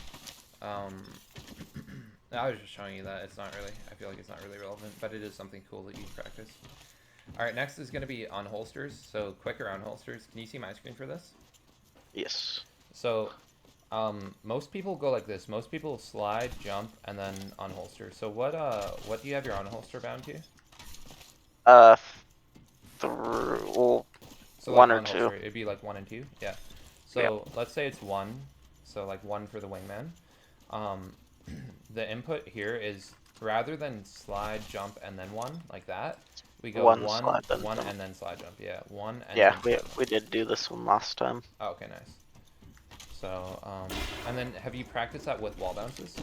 Speaker 1: I was just showing you that. It's not really, I feel like it's not really relevant, but it is something cool that you can practice. Alright, next is going to be unholsters, so quicker unholsters. Can you see my screen for this?
Speaker 2: Yes.
Speaker 1: So, most people go like this. Most people slide, jump, and then unholster. So what do you have your unholster bound to?
Speaker 2: Well,
Speaker 1: So like
Speaker 2: one or two.
Speaker 1: unholster, it'd be like 1 and 2, yeah. So
Speaker 2: Yep.
Speaker 1: let's say it's 1, so like 1 for the wingman. The input here is rather than slide, jump, and then 1 like that, we go
Speaker 2: One
Speaker 1: 1,
Speaker 2: slide, then
Speaker 1: 1,
Speaker 2: jump.
Speaker 1: and then slide jump. Yeah, 1 and
Speaker 2: Yeah,
Speaker 1: then
Speaker 2: we
Speaker 1: slide jump.
Speaker 2: we did do this one last time.
Speaker 1: Oh, okay, nice. So and then have you practiced that with wall bounces?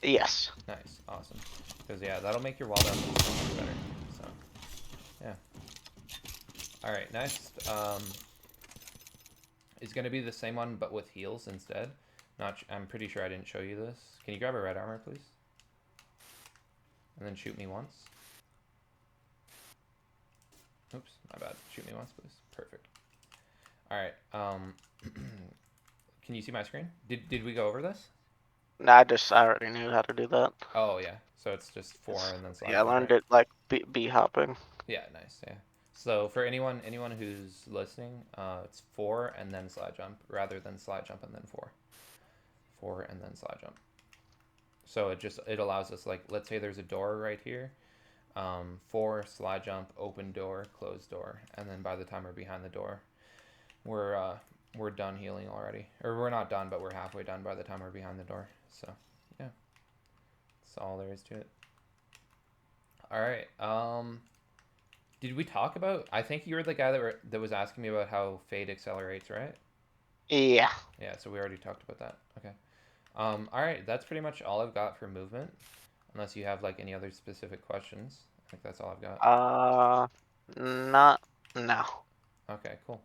Speaker 2: Yes.
Speaker 1: Nice, awesome. Because yeah, that'll make your wall bounces so much better. So yeah. All right, next is going to be the same one but with heals instead. I'm pretty sure I didn't show you this. Can you grab a red armor, please? And then shoot me once. Oops, my bad. Shoot me once, please. Perfect. All right. Can you see my screen? Did we go over this?
Speaker 2: No, I already knew how to do that.
Speaker 1: Oh yeah. So it's just 4 and then slide
Speaker 2: Yeah, I
Speaker 1: jump,
Speaker 2: learned
Speaker 1: right?
Speaker 2: it like bee hopping.
Speaker 1: Yeah, nice. Yeah. So for anyone who's listening, it's 4 and then slide jump rather than slide jump and then 4. 4 and then slide jump. So it allows us, like, let's say there's a door right here. 4 slide jump, open door, closed door, and then by the time we're behind the door, we're done healing already, or we're not done, but we're halfway done by the time we're behind the door. So yeah, that's all there is to it. All right. Did we talk about? I think you were the guy that was asking me about how fade accelerates, right?
Speaker 2: Yeah.
Speaker 1: Yeah. So we already talked about that. Okay. All right. That's pretty much all I've got for movement, unless you have like any other specific questions. I think that's all I've got.
Speaker 2: Not no.
Speaker 1: Okay. Cool.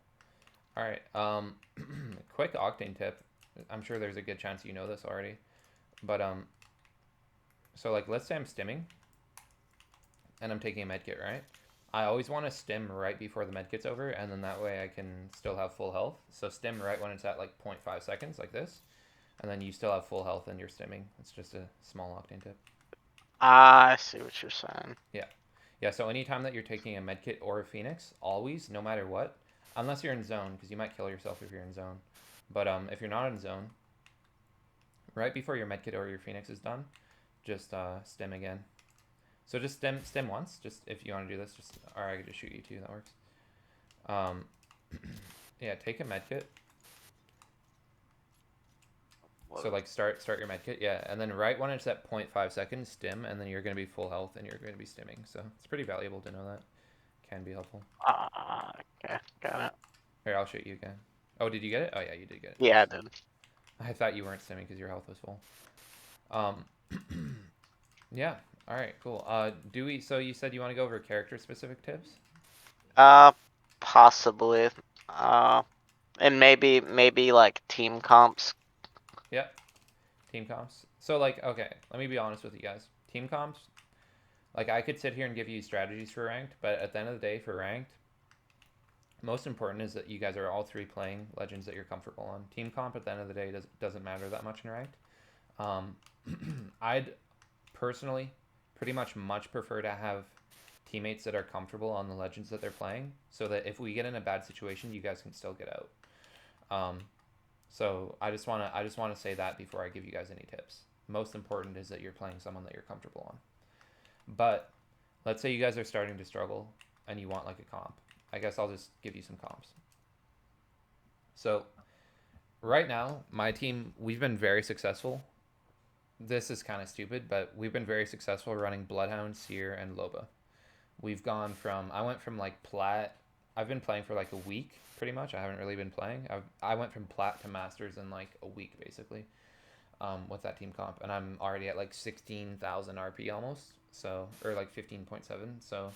Speaker 1: All right. Quick octane tip. I'm sure there's a good chance you know this already, but so like let's say I'm stimming, and I'm taking a medkit, right? I always want to stim right before the medkit's over, and then that way I can still have full health. So stim right when it's at like 0.5 seconds, like this, and then you still have full health and you're stimming. It's just a small octane tip.
Speaker 2: I see what you're saying.
Speaker 1: Yeah. Yeah, so anytime that you're taking a medkit or a phoenix, always, no matter what, unless you're in zone, because you might kill yourself if you're in zone. But if you're not in zone, right before your medkit or your phoenix is done, just stim again. So just stim once, just if you want to do this, just, or I could just shoot you too, that works. Yeah, take a medkit. So like start your medkit, yeah, and then right when it's at 0.5 seconds, stim, and then you're gonna be full health and you're gonna be stimming. So it's pretty valuable to know that. Can be helpful.
Speaker 2: Okay, got it.
Speaker 1: Here, I'll shoot you again. Oh, did you get it? Oh yeah, you did get it.
Speaker 2: Yeah, I
Speaker 1: Nice.
Speaker 2: did.
Speaker 1: I thought you weren't stimming because your health was full. Yeah. All right. Cool. Dewey. So you said you want to go over character specific tips?
Speaker 2: Possibly. And maybe like team comps.
Speaker 1: Yep. Team comps. So like, okay, let me be honest with you guys. Team comps. Like I could sit here and give you strategies for ranked, but at the end of the day, for ranked, most important is that you guys are all 3 playing legends that you're comfortable on. Team comp at the end of the day doesn't matter that much in ranked. I'd personally pretty much prefer to have teammates that are comfortable on the legends that they're playing, so that if we get in a bad situation, you guys can still get out. So I just wanna say that before I give you guys any tips. Most important is that you're playing someone that you're comfortable on. But let's say you guys are starting to struggle and you want like a comp. I guess I'll just give you some comps. So right now, my team, we've been very successful. This is kind of stupid, but we've been very successful running Bloodhound, Seer, and Loba. I went from like plat. I've been playing for like a week, pretty much. I haven't really been playing. I went from plat to masters in like a week, basically, with that team comp, and I'm already at like 16,000 RP almost. So, or like 15.7. So,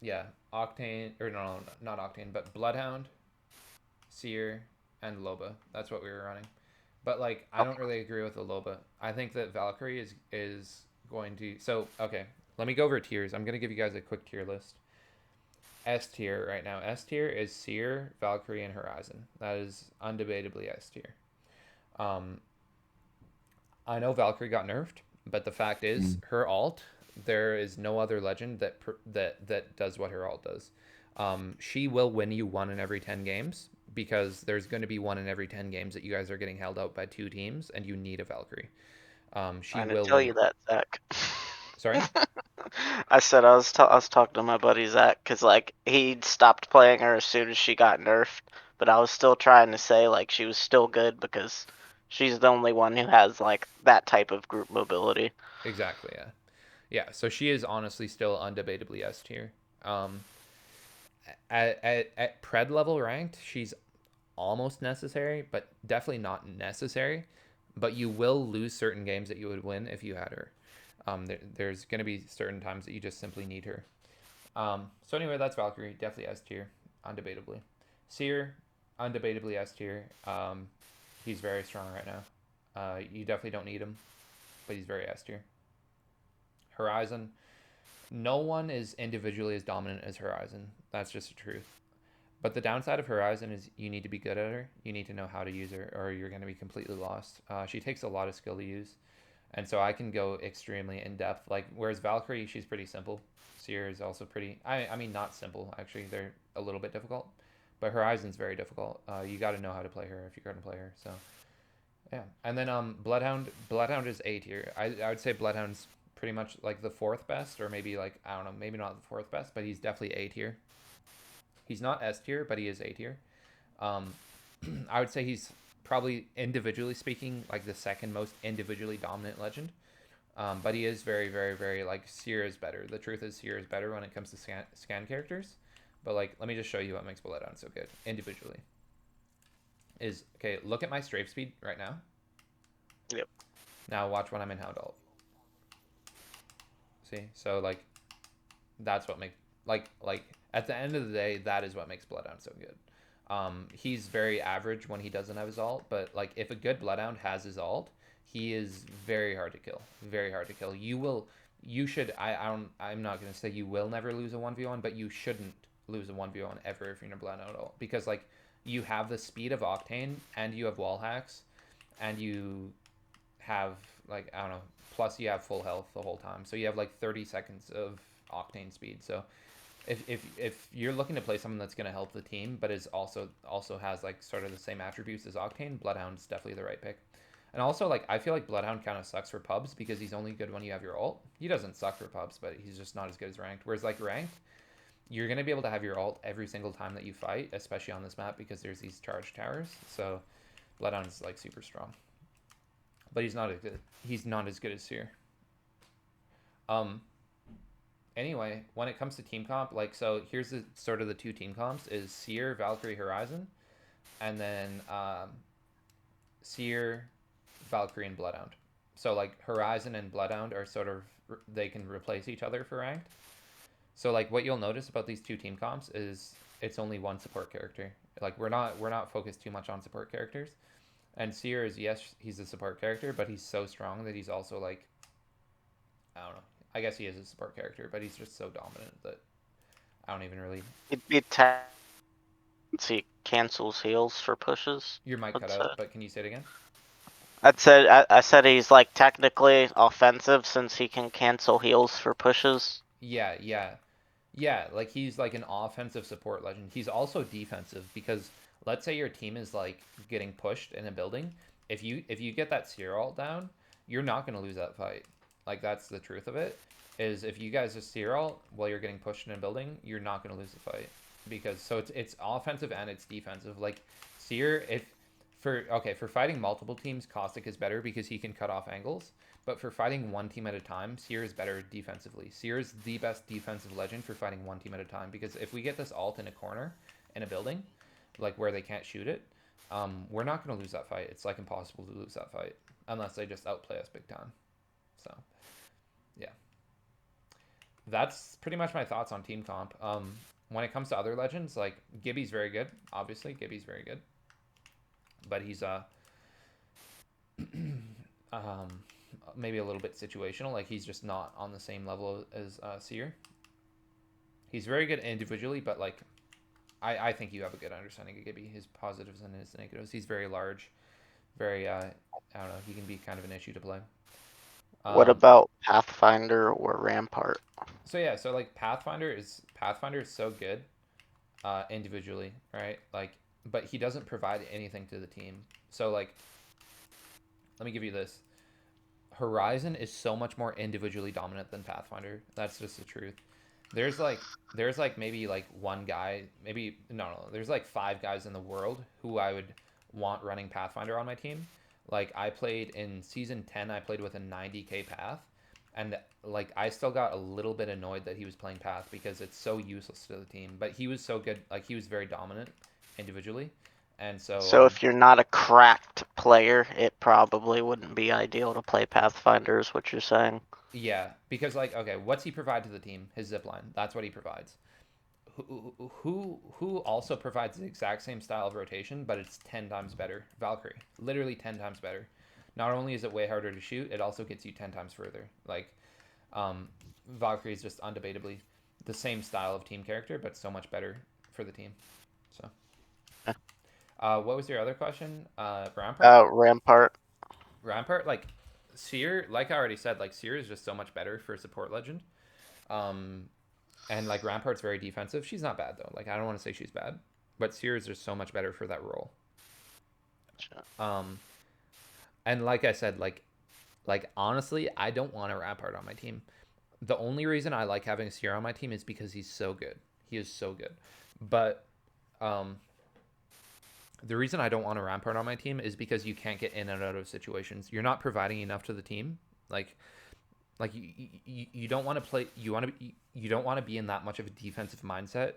Speaker 1: Yeah, Octane, or no, not Octane, but Bloodhound, Seer, and Loba. That's what we were running. But like, I don't really agree with the Loba. I think that Valkyrie is going to. So okay, let me go over tiers. I'm gonna give you guys a quick tier list. S tier right now. S tier is Seer, Valkyrie, and Horizon. That is undebatably S tier. Um, I know Valkyrie got nerfed, but the fact is, her alt, there is no other legend that does what her alt does. She will win you 1 in every 10 games because there's going to be 1 in every 10 games that you guys are getting held out by 2 teams, and you need a Valkyrie. She
Speaker 2: I didn't
Speaker 1: will
Speaker 2: tell
Speaker 1: win
Speaker 2: you
Speaker 1: you.
Speaker 2: that, Zach.
Speaker 1: Sorry.
Speaker 2: I said I was talking to my buddy Zach because like he stopped playing her as soon as she got nerfed, but I was still trying to say like she was still good because she's the only one who has like that type of group mobility.
Speaker 1: Exactly. Yeah. Yeah. So she is honestly still undebatably S tier. Um, at pred level ranked, she's almost necessary, but definitely not necessary. But you will lose certain games that you would win if you had her. There's going to be certain times that you just simply need her. So anyway, that's Valkyrie. Definitely S tier, undebatably. Seer, undebatably S tier. He's very strong right now. You definitely don't need him, but he's very S tier. Horizon, no one is individually as dominant as Horizon. That's just the truth. But the downside of Horizon is you need to be good at her. You need to know how to use her, or you're going to be completely lost. She takes a lot of skill to use, and so I can go extremely in depth. Like whereas Valkyrie, she's pretty simple. Seer is also pretty. I mean, not simple actually. They're a little bit difficult, but Horizon's very difficult. You got to know how to play her if you're going to play her. So yeah, and then Bloodhound. Bloodhound is A tier. I would say Bloodhound's pretty much like the 4th best, or maybe like I don't know, maybe not the 4th best, but he's definitely A tier. He's not S tier, but he is A tier. Um, I would say he's probably individually speaking like the 2nd most individually dominant legend. But he is very, very, very like Seer is better. The truth is Seer is better when it comes to scan characters. But like, let me just show you what makes Bloodhound so good individually. Is okay. Look at my strafe speed right now.
Speaker 2: Yep.
Speaker 1: Now watch when I'm in Hound Alt. See, so like, that's what makes like at the end of the day, that is what makes Bloodhound so good. He's very average when he doesn't have his alt, but like if a good Bloodhound has his alt, he is very hard to kill. Very hard to kill. You should. I'm not gonna say you will never lose a 1v1, but you shouldn't lose a 1v1 ever if you're in a Bloodhound alt because like you have the speed of Octane and you have wall hacks, and you have like I don't know. Plus you have full health the whole time, so you have like 30 seconds of Octane speed. So if you're looking to play someone that's going to help the team, but is also has like sort of the same attributes as Octane, Bloodhound's definitely the right pick. And also like I feel like Bloodhound kind of sucks for pubs because he's only good when you have your ult. He doesn't suck for pubs, but he's just not as good as ranked. Whereas like ranked, you're going to be able to have your ult every single time that you fight, especially on this map because there's these charge towers. So Bloodhound's like super strong, but he's not as good. He's not as good as Seer. Anyway, when it comes to team comp, like so here's the sort of the 2 team comps is Seer, Valkyrie, Horizon, and then Seer, Valkyrie, and Bloodhound. So like Horizon and Bloodhound are sort of they can replace each other for ranked. So like what you'll notice about these 2 team comps is it's only one support character. Like we're not focused too much on support characters. And Seer is yes, he's a support character, but he's so strong that he's also like I don't know. I guess he is a support character, but he's just so dominant that I don't even really.
Speaker 2: It'd be he cancels heals for pushes.
Speaker 1: Your mic cut
Speaker 2: I'd say.
Speaker 1: out, but can you say it again?
Speaker 2: I said he's like technically offensive since he can cancel heals for pushes.
Speaker 1: Yeah. Like he's like an offensive support legend. He's also defensive because let's say your team is like getting pushed in a building. If you get that Seer ult down, you're not gonna lose that fight. Like that's the truth of it. Is if you guys just Seer ult while you're getting pushed in a building, you're not gonna lose the fight because so it's offensive and it's defensive. Like Seer, if for fighting multiple teams, Caustic is better because he can cut off angles. But for fighting one team at a time, Seer is better defensively. Seer is the best defensive legend for fighting one team at a time because if we get this ult in a corner in a building, like where they can't shoot it, we're not gonna lose that fight. It's like impossible to lose that fight unless they just outplay us big time. So, yeah. that's pretty much my thoughts on team comp. When it comes to other legends, like Gibby's very good. Obviously, Gibby's very good, but he's um, maybe a little bit situational. Like he's just not on the same level as Seer. He's very good individually, but like I think you have a good understanding of Gibby, his positives and his negatives. He's very large, very I don't know. He can be kind of an issue to play.
Speaker 2: What about Pathfinder or Rampart?
Speaker 1: So yeah, so like Pathfinder is so good individually, right? Like, but he doesn't provide anything to the team. So like, let me give you this. Horizon is so much more individually dominant than Pathfinder. That's just the truth. There's like maybe like one guy, maybe no, there's like 5 guys in the world who I would want running Pathfinder on my team. Like I played in season 10, I played with a 90k path, and like I still got a little bit annoyed that he was playing path because it's so useless to the team. But he was so good, like he was very dominant individually, and so
Speaker 2: So if you're not a cracked player, it probably wouldn't be ideal to play Pathfinder, is what you're saying.
Speaker 1: yeah, because like okay, what's he provide to the team? His zipline. That's what he provides. Who also provides the exact same style of rotation, but it's 10 times better? Valkyrie, literally 10 times better. Not only is it way harder to shoot, it also gets you 10 times further. Like, Valkyrie is just undebatably the same style of team character, but so much better for the team. So, what was your other question? Rampart.
Speaker 2: Rampart.
Speaker 1: Rampart, like Seer, like I already said, like Seer is just so much better for support legend. And like Rampart's very defensive. She's not bad though. Like I don't want to say she's bad, but Seer is just so much better for that role. And like I said, like honestly, I don't want a Rampart on my team. The only reason I like having Seer on my team is because he's so good. He is so good. But the reason I don't want a Rampart on my team is because you can't get in and out of situations. You're not providing enough to the team. Like you don't want to play. You don't want to be in that much of a defensive mindset.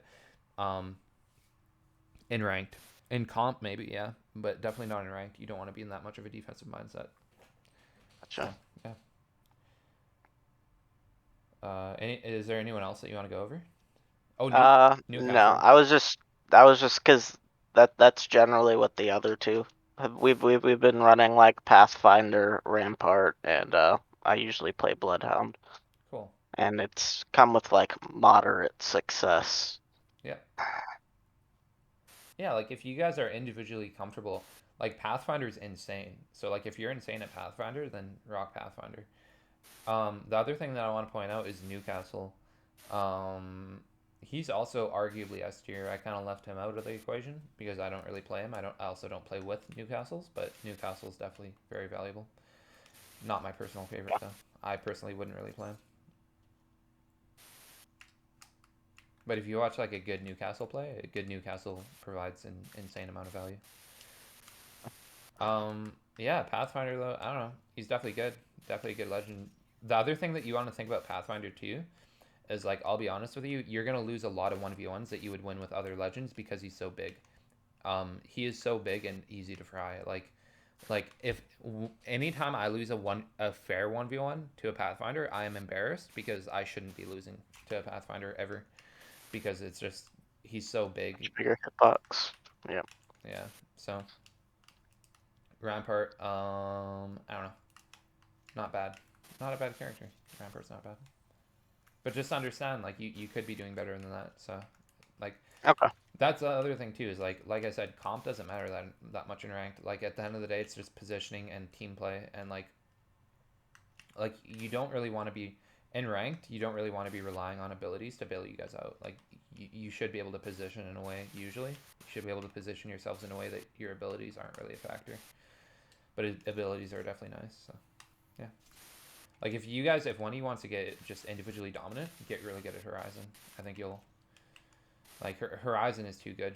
Speaker 1: In ranked, in comp maybe yeah, but definitely not in ranked. You don't want to be in that much of a defensive mindset.
Speaker 2: Gotcha.
Speaker 1: So, yeah. Is there anyone else that you want to go over? Oh, Newcastle.
Speaker 2: No, I was just because that's generally what the other two. We've been running like Pathfinder, Rampart, and I usually play Bloodhound.
Speaker 1: Cool.
Speaker 2: And it's come with like moderate success.
Speaker 1: Yeah. Yeah, like if you guys are individually comfortable, like Pathfinder's insane. So like if you're insane at Pathfinder, then rock Pathfinder. The other thing that I want to point out is Newcastle. He's also arguably S tier. I kind of left him out of the equation because I don't really play him. I also don't play with Newcastle's, but Newcastle's definitely very valuable. Not my personal favorite though. I personally wouldn't really play him. But if you watch like a good Newcastle play, a good Newcastle provides an insane amount of value. Yeah, Pathfinder though, I don't know. He's definitely good. Definitely a good legend. The other thing that you want to think about Pathfinder too is like, I'll be honest with you, you're gonna lose a lot of 1v1s that you would win with other legends because he's so big. He is so big and easy to fry. Like if anytime I lose a fair 1v1 to a Pathfinder, I am embarrassed because I shouldn't be losing to a Pathfinder ever. Because it's just he's so big.
Speaker 2: Bigger hitbox. Yeah.
Speaker 1: Yeah. So Rampart, I don't know. Not bad. Not a bad character. Rampart's not bad. But just understand, like you could be doing better than that. So like
Speaker 2: Okay.
Speaker 1: that's the other thing too, is like I said, comp doesn't matter that much in ranked. Like at the end of the day it's just positioning and team play, and like you don't really want to be in ranked, you don't really want to be relying on abilities to bail you guys out. Like you should be able to position in a way. Usually, you should be able to position yourselves in a way that your abilities aren't really a factor. But abilities are definitely nice. So, yeah. Like if one of you wants to get just individually dominant, get really good at Horizon. I think you'll like Horizon is too good.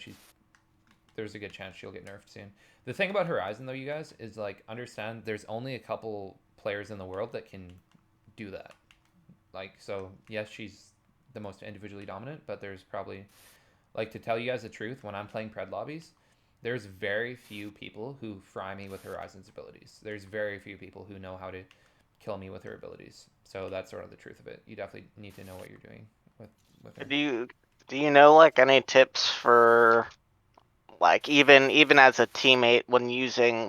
Speaker 1: There's a good chance she'll get nerfed soon. The thing about Horizon though, you guys, is like understand there's only a couple players in the world that can do that. Like, so yes, she's the most individually dominant, but there's probably, like, to tell you guys the truth, when I'm playing pred lobbies, there's very few people who fry me with Horizon's abilities. There's very few people who know how to kill me with her abilities. So that's sort of the truth of it. You definitely need to know what you're doing with her.
Speaker 2: Do you know like any tips for like even as a teammate when using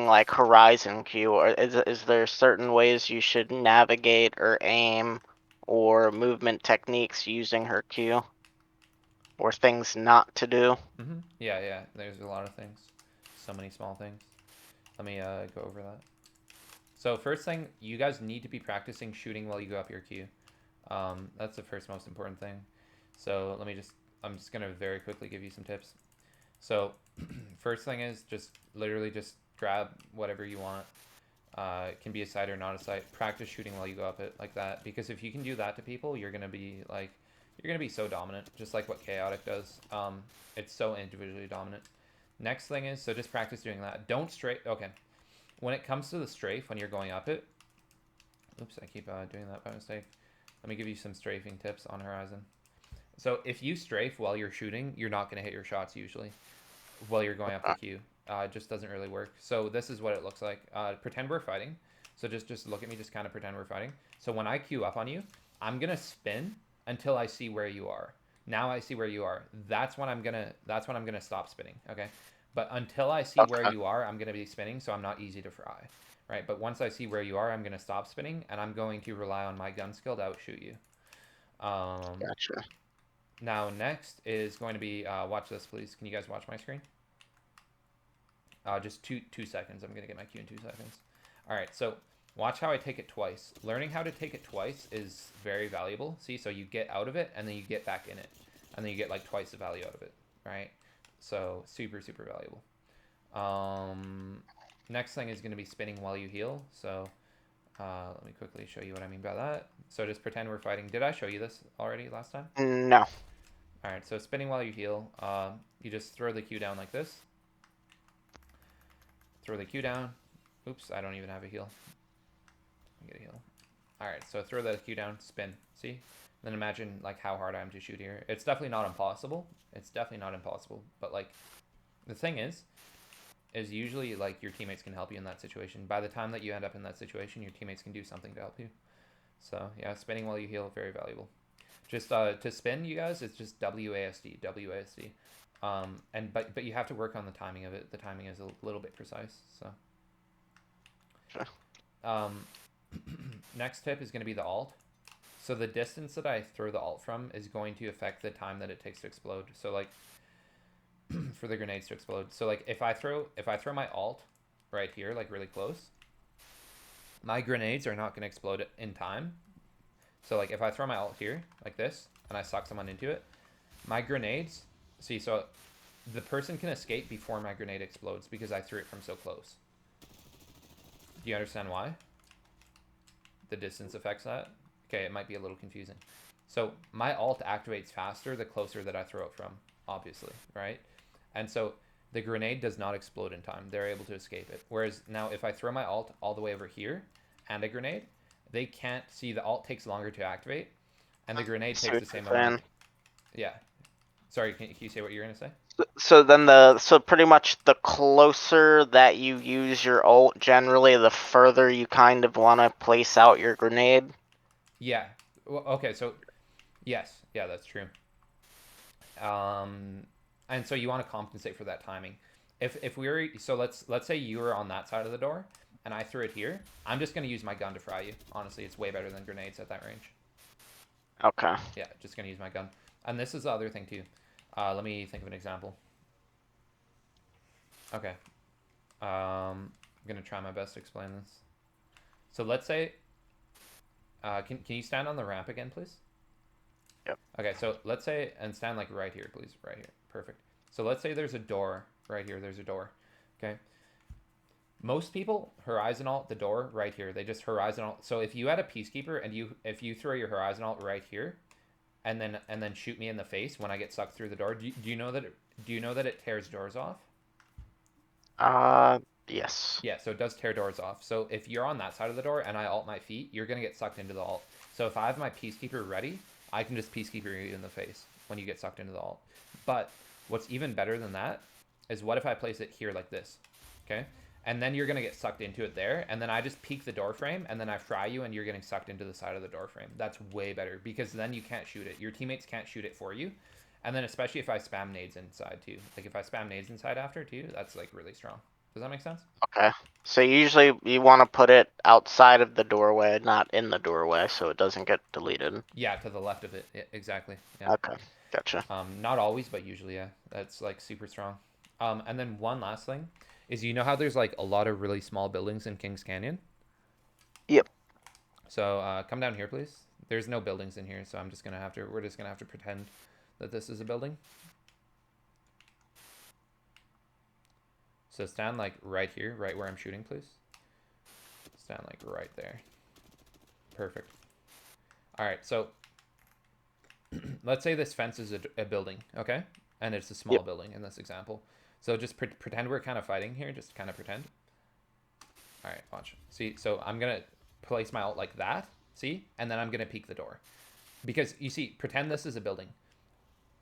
Speaker 2: like Horizon Q, or is there certain ways you should navigate or aim or movement techniques using her Q, or things not to do?
Speaker 1: Yeah. There's a lot of things. So many small things. Let me go over that. So first thing, you guys need to be practicing shooting while you go up your Q. That's the first most important thing. So I'm just gonna very quickly give you some tips. So first thing is just literally just grab whatever you want. It can be a sight or not a sight. Practice shooting while you go up it like that, because if you can do that to people, you're gonna be so dominant, just like what Chaotic does. It's so individually dominant. Next thing is, so just practice doing that. Don't strafe. Okay, when it comes to the strafe, when you're going up it, oops, I keep doing that by mistake. Let me give you some strafing tips on Horizon. So if you strafe while you're shooting, you're not going to hit your shots usually while you're going up the queue. It just doesn't really work. So this is what it looks like. Pretend we're fighting. So just look at me, just kind of pretend we're fighting. So when I queue up on you, I'm going to spin until I see where you are. Now I see where you are. That's when I'm going to stop spinning, okay? But until I see where you are, I'm going to be spinning, so I'm not easy to fry, right? But once I see where you are, I'm going to stop spinning, and I'm going to rely on my gun skill to outshoot you.
Speaker 2: Gotcha.
Speaker 1: Now, next is going to be, watch this, please. Can you guys watch my screen? Just two seconds. I'm going to get my cue in 2 seconds. All right, so watch how I take it twice. Learning how to take it twice is very valuable. See, so you get out of it, and then you get back in it. And then you get, like, twice the value out of it, right? So, super, super valuable. Next thing is going to be spinning while you heal. So, let me quickly show you what I mean by that. So, just pretend we're fighting. Did I show you this already last time?
Speaker 2: No.
Speaker 1: Alright, so spinning while you heal. You just throw the Q down like this. Throw the Q down. Oops, I don't even have a heal. Let me get a heal. Alright, so throw the Q down, spin. See? Then imagine like how hard I am to shoot here. It's definitely not impossible. It's definitely not impossible. But like, the thing is usually like your teammates can help you in that situation. By the time that you end up in that situation, your teammates can do something to help you. So yeah, spinning while you heal, very valuable. Just to spin, you guys, it's just WASD. But you have to work on the timing of it. The timing is a little bit precise. So.
Speaker 2: Sure.
Speaker 1: Next tip is going to be the alt. So the distance that I throw the alt from is going to affect the time that it takes to explode. So like for the grenades to explode. So like if I throw my alt right here, like really close, my grenades are not going to explode in time. So like if I throw my alt here like this and I suck someone into it, my grenades, see, so the person can escape before my grenade explodes because I threw it from so close. Do you understand why? The distance affects that? Okay, it might be a little confusing. So my alt activates faster the closer that I throw it from, obviously, right? And so the grenade does not explode in time. They're able to escape it. Whereas now if I throw my alt all the way over here and a grenade, they can't see. The alt takes longer to activate and the grenade takes the same amount. Yeah. Sorry, can you say what you're going to say?
Speaker 2: So pretty much the closer that you use your ult, generally, the further you kind of want to place out your grenade.
Speaker 1: Yeah. Well, okay, so yes. Yeah, that's true. And so you want to compensate for that timing. If we were, so let's say you were on that side of the door and I threw it here, I'm just going to use my gun to fry you. Honestly, it's way better than grenades at that range.
Speaker 2: Okay.
Speaker 1: Yeah, just going to use my gun. And this is the other thing too. Let me think of an example. Okay. I'm going to try my best to explain this. So let's say, can you stand on the ramp again, please?
Speaker 2: Yep.
Speaker 1: Okay, so let's say, and stand like right here, please. Right here. Perfect. So let's say there's a door right here. There's a door. Okay. Most people horizon alt the door right here. They just horizon alt. So if you had a peacekeeper and if you throw your horizon alt right here, and then shoot me in the face when I get sucked through the door, do you know that it tears doors off?
Speaker 2: Yes.
Speaker 1: Yeah, so it does tear doors off. So if you're on that side of the door and I alt my feet, you're gonna get sucked into the alt. So if I have my peacekeeper ready, I can just peacekeeper you in the face when you get sucked into the alt. But what's even better than that is what if I place it here like this, okay? and then you're gonna get sucked into it there, and then I just peek the door frame, and then I fry you, and you're getting sucked into the side of the door frame. That's way better, because then you can't shoot it. Your teammates can't shoot it for you, and then especially if I spam nades inside too. Like if I spam nades inside after too, that's like really strong. Does that make sense?
Speaker 2: Okay. So usually you want to put it outside of the doorway, not in the doorway, so it doesn't get deleted.
Speaker 1: Yeah, to the left of it. Yeah, exactly. Yeah.
Speaker 2: Okay, gotcha.
Speaker 1: Not always, but usually, yeah. That's like super strong. And then one last thing is, you know how there's like a lot of really small buildings in Kings Canyon?
Speaker 2: Yep.
Speaker 1: So come down here, please. There's no buildings in here, so we're just gonna have to pretend that this is a building. So stand like right here, right where I'm shooting, please. Stand like right there. Perfect. All right, so let's say this fence is a building, okay? And it's a small building in this example. So just pretend we're kind of fighting here. Just kind of pretend. All right, watch. See, so I'm going to place my ult like that, see? And then I'm going to peek the door. Because, you see, pretend this is a building.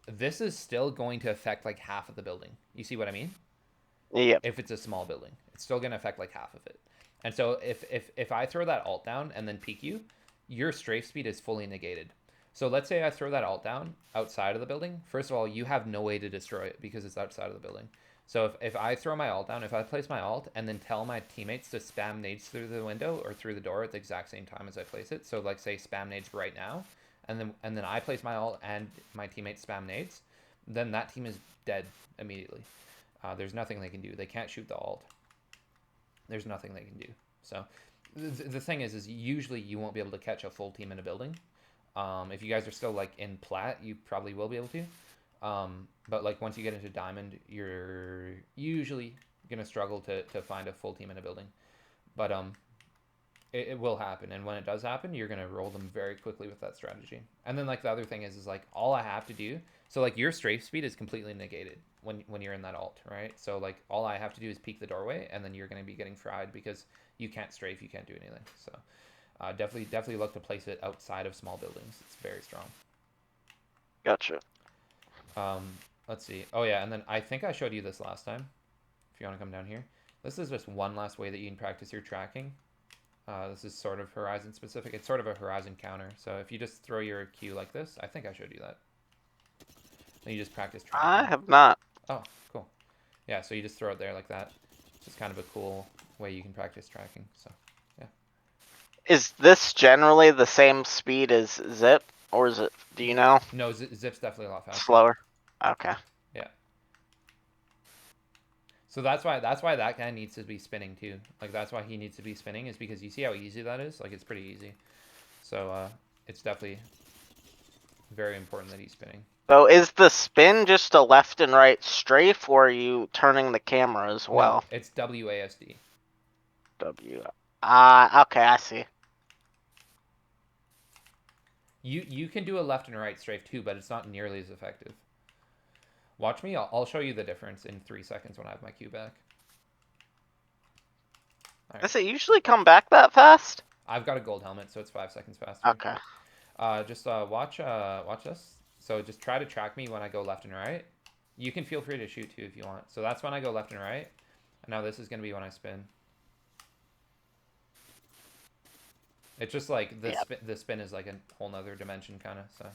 Speaker 1: This is still going to affect like half of the building. You see what I mean?
Speaker 2: Yep.
Speaker 1: If it's a small building, it's still going to affect like half of it. And so if I throw that ult down and then peek you, your strafe speed is fully negated. So let's say I throw that ult down outside of the building. First of all, you have no way to destroy it because it's outside of the building. So if I throw my ult down, if I place my ult and then tell my teammates to spam nades through the window or through the door at the exact same time as I place it, so like say spam nades right now, and then I place my ult and my teammates spam nades, then that team is dead immediately. There's nothing they can do. They can't shoot the ult. There's nothing they can do. So the thing is usually you won't be able to catch a full team in a building. If you guys are still like in plat, you probably will be able to. But like once you get into diamond, you're usually gonna struggle to find a full team in a building. But it will happen, and when it does happen, you're gonna roll them very quickly with that strategy. And then like the other thing is like all I have to do. So like your strafe speed is completely negated when you're in that ult, right? So like all I have to do is peek the doorway, and then you're gonna be getting fried because you can't strafe, you can't do anything. So. Definitely look to place it outside of small buildings. It's very strong.
Speaker 2: Gotcha.
Speaker 1: Let's see. Oh yeah, and then I think I showed you this last time. If you want to come down here. This is just one last way that you can practice your tracking. This is sort of Horizon specific. It's sort of a Horizon counter. So if you just throw your Q like this, I think I showed you that. Then you just practice tracking.
Speaker 2: I have not.
Speaker 1: Oh, cool. Yeah, so you just throw it there like that. It's just kind of a cool way you can practice tracking. So.
Speaker 2: Is this generally the same speed as Zip, or is it? Do you know?
Speaker 1: No, Zip's definitely a lot faster.
Speaker 2: Slower. Okay.
Speaker 1: Yeah. So that's why that guy needs to be spinning too. Like that's why he needs to be spinning, is because you see how easy that is. Like it's pretty easy. So it's definitely very important that he's spinning.
Speaker 2: So is the spin just a left and right strafe, or are you turning the camera as well?
Speaker 1: No, it's WASD.
Speaker 2: Okay, I see.
Speaker 1: You can do a left and right strafe too, but it's not nearly as effective. Watch me. I'll show you the difference in 3 seconds when I have my Q back.
Speaker 2: Right. Does it usually come back that fast?
Speaker 1: I've got a gold helmet, so it's 5 seconds faster.
Speaker 2: Okay.
Speaker 1: Just watch this. So just try to track me when I go left and right. You can feel free to shoot too if you want. So that's when I go left and right. And now this is going to be when I spin. It's just like the spin is like a whole nother dimension kind of. So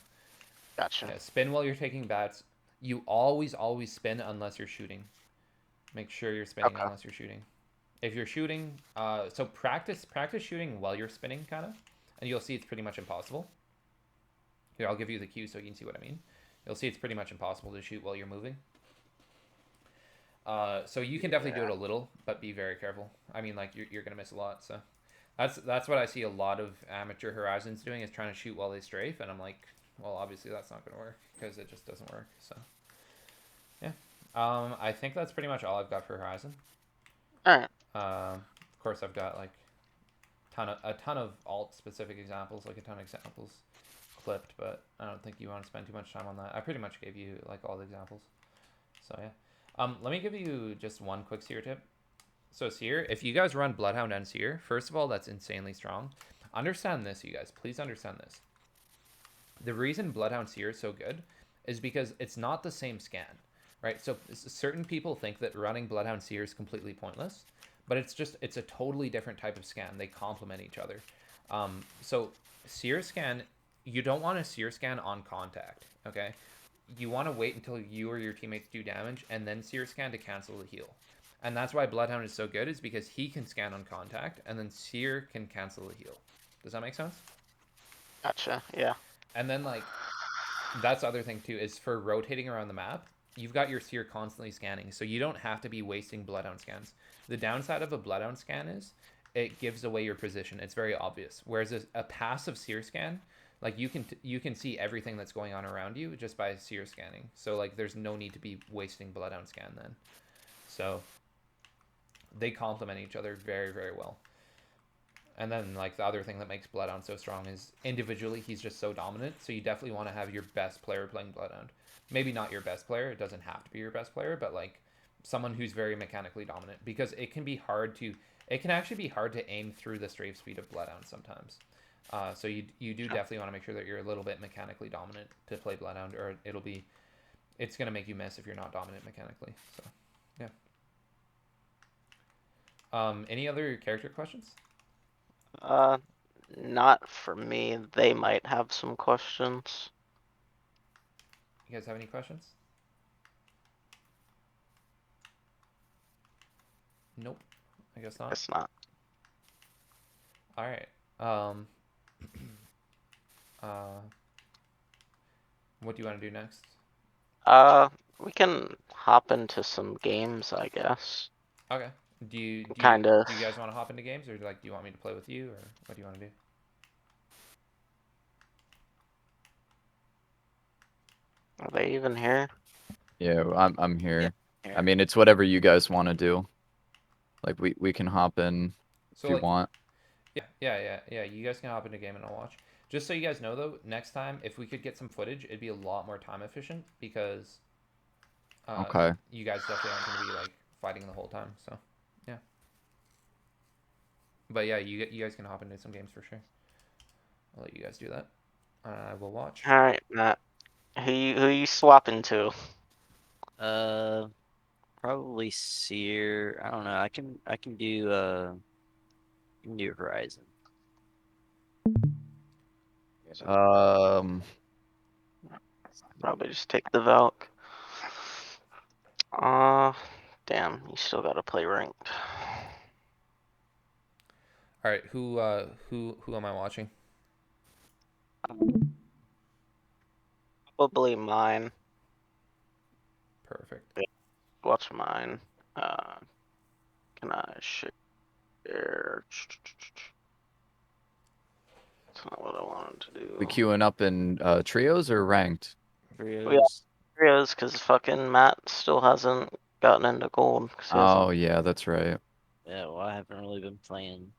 Speaker 2: gotcha.
Speaker 1: Yeah, spin while you're taking bats. You always spin unless you're shooting. Make sure you're spinning unless you're shooting. If you're shooting, so practice shooting while you're spinning kind of, and you'll see it's pretty much impossible. Here, I'll give you the cue so you can see what I mean. You'll see it's pretty much impossible to shoot while you're moving. So you can definitely do it a little, but be very careful. I mean, like you're gonna miss a lot. So that's what I see a lot of amateur Horizons doing, is trying to shoot while they strafe, and I'm like, well, obviously that's not gonna work because it just doesn't work. So yeah, I think that's pretty much all I've got for Horizon.
Speaker 2: All right.
Speaker 1: Of course, I've got like a ton of alt specific examples, like a ton of examples clipped, but I don't think you want to spend too much time on that. I pretty much gave you like all the examples. So yeah, let me give you just one quick seer tip. So seer, if you guys run Bloodhound and seer, first of all, that's insanely strong. Understand this, you guys. Please understand this. The reason Bloodhound seer is so good is because it's not the same scan, right? So certain people think that running Bloodhound seer is completely pointless, but it's a totally different type of scan. They complement each other. So sear scan, you don't want to sear scan on contact. Okay, you want to wait until you or your teammates do damage and then sear scan to cancel the heal. And that's why Bloodhound is so good, is because he can scan on contact and then sear can cancel the heal. Does that make sense?
Speaker 2: Gotcha. Yeah.
Speaker 1: And then like that's the other thing too, is for rotating around the map, you've got your sear constantly scanning, so you don't have to be wasting Bloodhound scans. The downside of a Bloodhound scan is it gives away your position. It's very obvious. Whereas a passive sear scan, like you can see everything that's going on around you just by sear scanning. So like there's no need to be wasting Bloodhound scan then. So they complement each other very, very well. And then like the other thing that makes Bloodhound so strong is individually he's just so dominant. So you definitely want to have your best player playing Bloodhound. Maybe not your best player. It doesn't have to be your best player, but like someone who's very mechanically dominant, because it can actually be hard to aim through the strafe speed of Bloodhound sometimes. So you do definitely want to make sure that you're a little bit mechanically dominant to play Bloodhound, or it's going to make you miss if you're not dominant mechanically. So yeah. Any other character questions?
Speaker 2: Not for me. They might have some questions.
Speaker 1: You guys have any questions? Nope. I guess not.
Speaker 2: It's not.
Speaker 1: All right. What do you want to do next?
Speaker 2: We can hop into some games, I guess.
Speaker 1: Okay. Do you
Speaker 2: Kinda.
Speaker 1: do you guys want to hop into games, or like do you want me to play with you, or what do you want to do?
Speaker 2: Are they even here?
Speaker 3: Yeah, I'm here.
Speaker 5: Here.
Speaker 3: I mean, it's whatever you guys want to do. Like we can hop in
Speaker 1: So
Speaker 3: if you
Speaker 1: like,
Speaker 3: want.
Speaker 1: yeah. You guys can hop into game and I'll watch. Just so you guys know though, next time if we could get some footage, it'd be a lot more time efficient because
Speaker 3: Okay.
Speaker 1: you guys definitely aren't going to be like fighting the whole time. So yeah. But yeah, you guys can hop into some games for sure. I'll let you guys do that. I will watch.
Speaker 2: All right, Matt. Who you swapping to?
Speaker 5: Probably Seer. I don't know. I can do Horizon.
Speaker 2: Probably just take the Valk. Damn, you still gotta play ranked.
Speaker 1: All right, who am I watching?
Speaker 2: Probably mine.
Speaker 1: Perfect.
Speaker 2: Watch mine. Can I share? That's not what I wanted to do.
Speaker 3: We queuing up in trios or ranked?
Speaker 5: Trios.
Speaker 2: Trios, because fucking Matt still hasn't gotten into gold. 'Cause he hasn't-
Speaker 3: Oh yeah, that's right.
Speaker 5: Yeah, well, I haven't really been playing.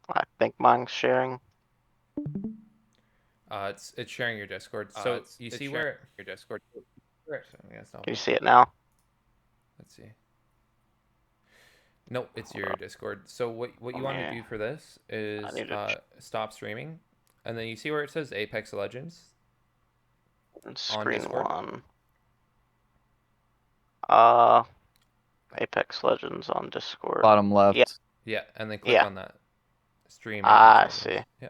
Speaker 2: I think mine's sharing.
Speaker 1: It's sharing your Discord. So you see where your Discord. So, yeah, it's not
Speaker 2: Can you see it now?
Speaker 1: Let's see. Nope, it's your Discord. So what you want to
Speaker 2: Okay.
Speaker 1: do for this is
Speaker 2: need to
Speaker 1: stop streaming, and then you see where it says Apex Legends.
Speaker 2: Screen
Speaker 1: Discord?
Speaker 2: one. Apex Legends on Discord.
Speaker 3: Bottom left.
Speaker 2: Yeah.
Speaker 1: Yeah, and then click
Speaker 2: Yeah.
Speaker 1: on that. Stream.
Speaker 2: I
Speaker 1: Apex Legends.
Speaker 2: see.
Speaker 1: Yeah.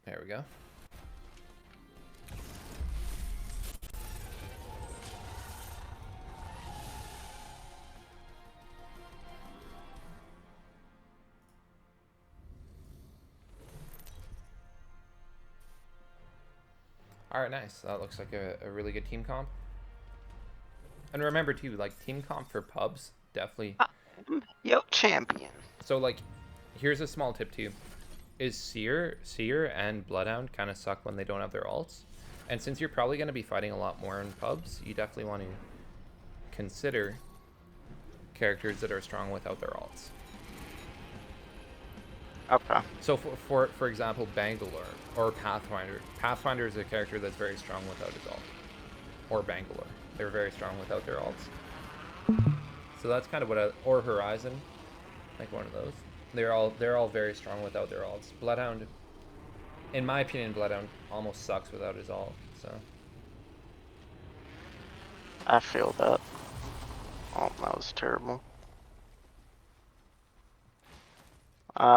Speaker 1: There we go. All right, nice. That looks like a really good team comp. And remember too, like team comp for pubs, definitely.
Speaker 2: Yo, champion.
Speaker 1: So like, here's a small tip too. Is Seer and Bloodhound kind of suck when they don't have their alts. And since you're probably going to be fighting a lot more in pubs, you definitely want to consider characters that are strong without their alts.
Speaker 2: Okay.
Speaker 1: So for example, Bangalore or Pathfinder. Pathfinder is a character that's very strong without his alt. Or Bangalore. They're very strong without their alts. So that's kind of what or Horizon, like one of those. They're all very strong without their alts. Bloodhound In my opinion, Bloodhound almost sucks without his ult. So
Speaker 2: I feel that. Oh, that was terrible.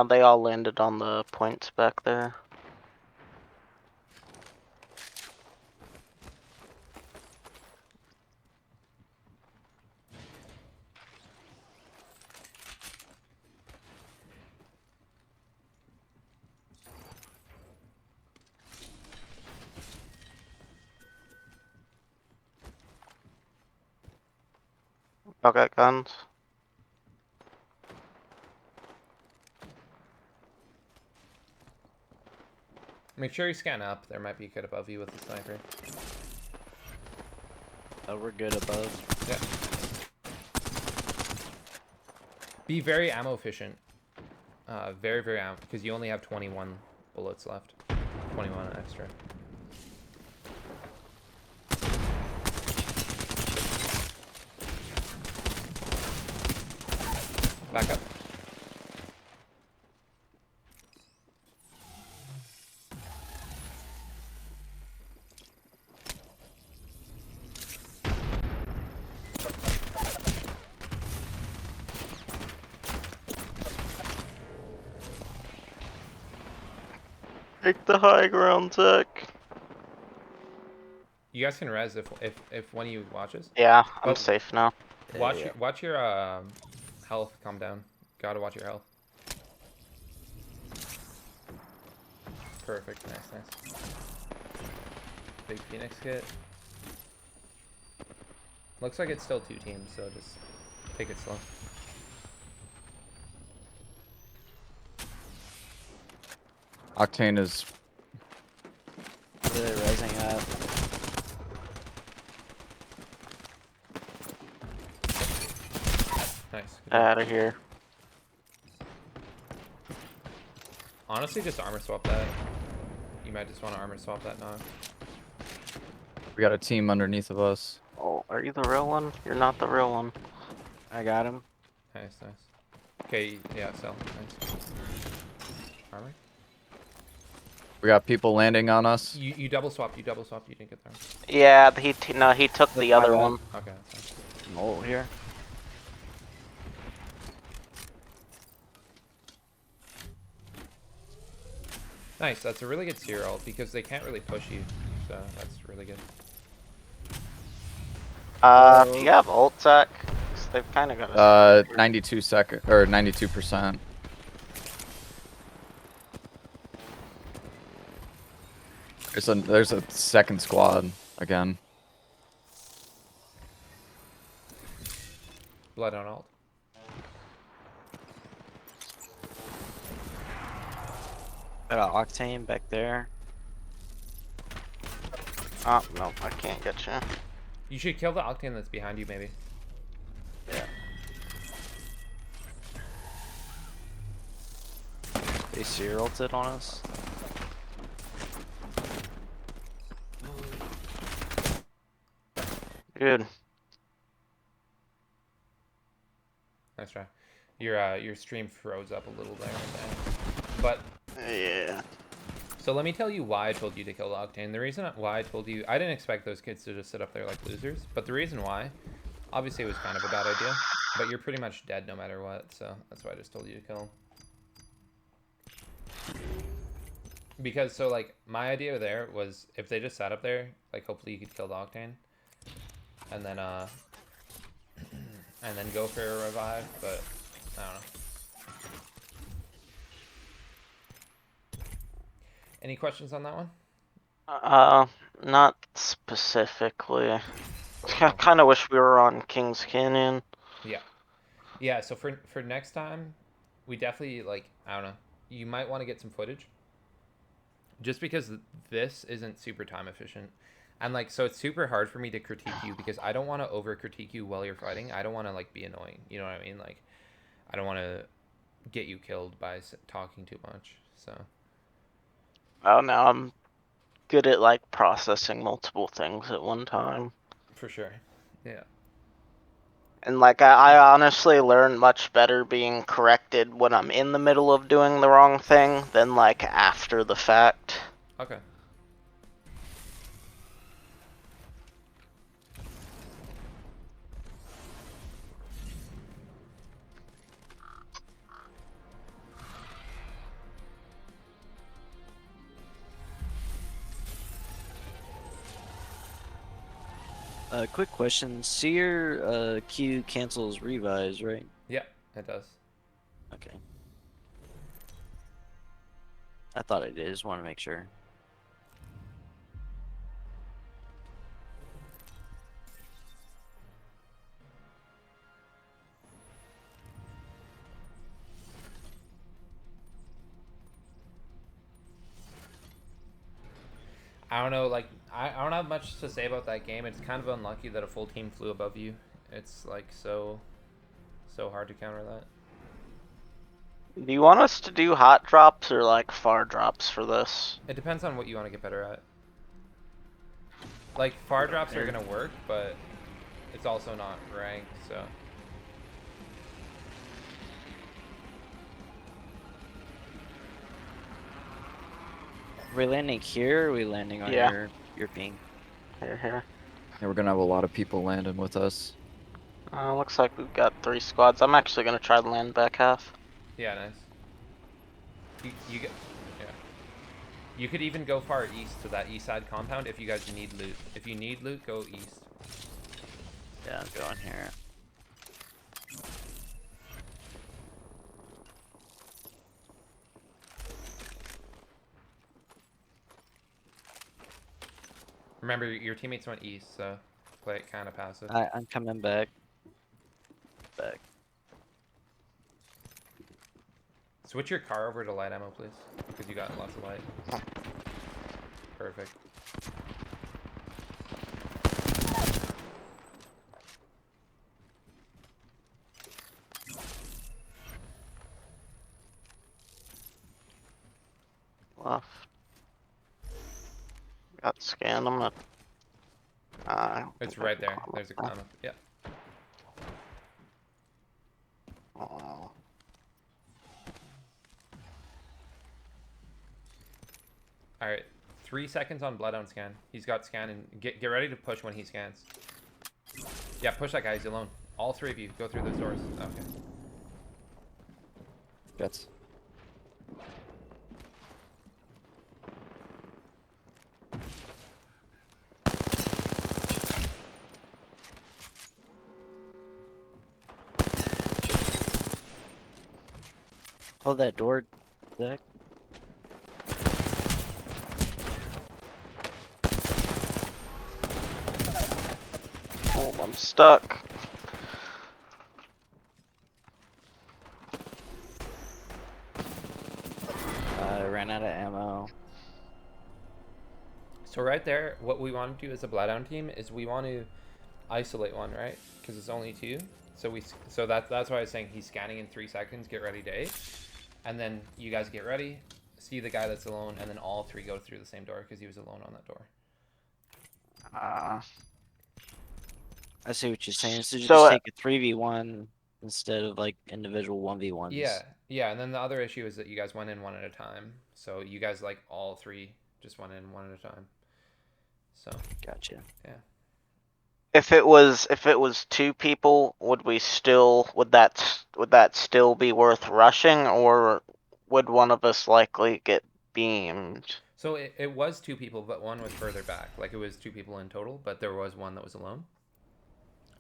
Speaker 2: They all landed on the points back there. Y'all got guns?
Speaker 1: make sure you scan up. There might be a kid above you with the sniper.
Speaker 5: Oh, we're good above.
Speaker 1: Yeah. Be very ammo efficient. Very, very ammo, because you only have 21 bullets left. 21 extra. Back up.
Speaker 2: Take the high ground, Zach.
Speaker 1: You guys can res if one of you watches.
Speaker 2: Yeah, I'm
Speaker 1: Oh.
Speaker 2: safe now.
Speaker 1: Watch your health come down. Gotta watch your health. Perfect. Nice. Big Phoenix kit. Looks like it's still 2 teams, so just take it slow.
Speaker 3: Octane is
Speaker 5: Really rising up.
Speaker 1: Nice.
Speaker 2: Out of here.
Speaker 1: Honestly, just armor swap that. You might just want to armor swap that knock.
Speaker 3: we got a team underneath of us.
Speaker 2: Oh, are you the real one? You're not the real one.
Speaker 5: I got him.
Speaker 1: Nice. Okay, yeah, sell. Nice. Armor.
Speaker 3: We got people landing on us.
Speaker 1: You double swap. You didn't get there.
Speaker 2: Yeah, he took the other one.
Speaker 1: Okay, that's fine.
Speaker 5: Oh, here.
Speaker 1: Nice, that's a really good seer ult because they can't really push you, so that's really good.
Speaker 2: Do you have ult, Zach? 'Cause they've kind of got a...
Speaker 3: 92 second or 92%. There's a second squad again.
Speaker 1: Bloodhound ult.
Speaker 5: Got Octane back there.
Speaker 2: Oh, no, I can't get you.
Speaker 1: You should kill the Octane that's behind you, maybe.
Speaker 5: Yeah. They seer ulted on us.
Speaker 2: Good.
Speaker 1: Nice try. Your stream froze up a little there, but
Speaker 2: Yeah.
Speaker 1: so let me tell you why I told you to kill the Octane. The reason why I told you, I didn't expect those kids to just sit up there like losers, but the reason why, obviously it was kind of a bad idea, but you're pretty much dead no matter what, so that's why I just told you to kill him. Because, so like, my idea there was, if they just sat up there, like, hopefully you could kill the Octane, and then go for a revive, but I don't know. Any questions on that one?
Speaker 2: Not specifically. I kind of wish we were on Kings Canyon.
Speaker 1: Yeah, so for next time, we definitely, like, I don't know, you might want to get some footage. Just because this isn't super time efficient. And, like, so it's super hard for me to critique you because I don't want to over critique you while you're fighting. I don't want to, like, be annoying. You know what I mean? Like, I don't want to get you killed by talking too much, so.
Speaker 2: Oh, no, I'm good at, like, processing multiple things at one time.
Speaker 1: For sure. Yeah.
Speaker 2: And like I honestly learn much better being corrected when I'm in the middle of doing the wrong thing than like after the fact.
Speaker 1: Okay.
Speaker 5: Quick question. Seer Q cancels revise, right?
Speaker 1: Yeah, it does.
Speaker 5: Okay. I thought it did. Just want to make sure.
Speaker 1: I don't know, like I don't have much to say about that game. It's kind of unlucky that a full team flew above you. It's like so hard to counter that.
Speaker 2: Do you want us to do hot drops or like far drops for this?
Speaker 1: It depends on what you want to get better at. Like far drops are gonna work, but it's also not ranked, so.
Speaker 5: Are we landing here or are we landing on
Speaker 2: Yeah.
Speaker 5: your ping?
Speaker 2: Here.
Speaker 3: Yeah, we're gonna have a lot of people landing with us.
Speaker 2: Looks like we've got 3 squads. I'm actually gonna try to land back half.
Speaker 1: Yeah, nice. You get, yeah. You could even go far east to that east side compound if you guys need loot. If you need loot, go east.
Speaker 5: Yeah, I'm going here.
Speaker 1: Remember, your teammates went east, so play it kind of passive.
Speaker 5: I'm coming back. Back.
Speaker 1: Switch your car over to light ammo, please, because you got lots of light. Perfect.
Speaker 2: Left. Got scanned. I'm gonna.
Speaker 1: It's right there. There's a climb up. Yeah.
Speaker 2: Oh.
Speaker 1: All right. 3 seconds on Bloodhound scan. He's got scan, and get ready to push when he scans. Yeah, push that guy. He's alone. All 3 of you go through those doors. Okay.
Speaker 3: Jets.
Speaker 5: Hold that door, Zach.
Speaker 2: Oh, I'm stuck.
Speaker 5: I ran out of ammo.
Speaker 1: So right there, what we want to do as a Bloodhound team is we want to isolate one, right? Because it's only 2. So that's why I was saying he's scanning in 3 seconds. Get ready to 8, and then you guys get ready, see the guy that's alone, and then all 3 go through the same door because he was alone on that door.
Speaker 5: I see what you're saying. So
Speaker 2: So,
Speaker 5: just take a 3v1 instead of like individual 1v1s.
Speaker 1: Yeah, and then the other issue is that you guys went in one at a time. So you guys like all 3 just went in one at a time. So
Speaker 5: Gotcha.
Speaker 1: yeah.
Speaker 2: if it was 2 people, would that still be worth rushing, or would one of us likely get beamed?
Speaker 1: So it was 2 people, but one was further back. Like it was 2 people in total, but there was one that was alone.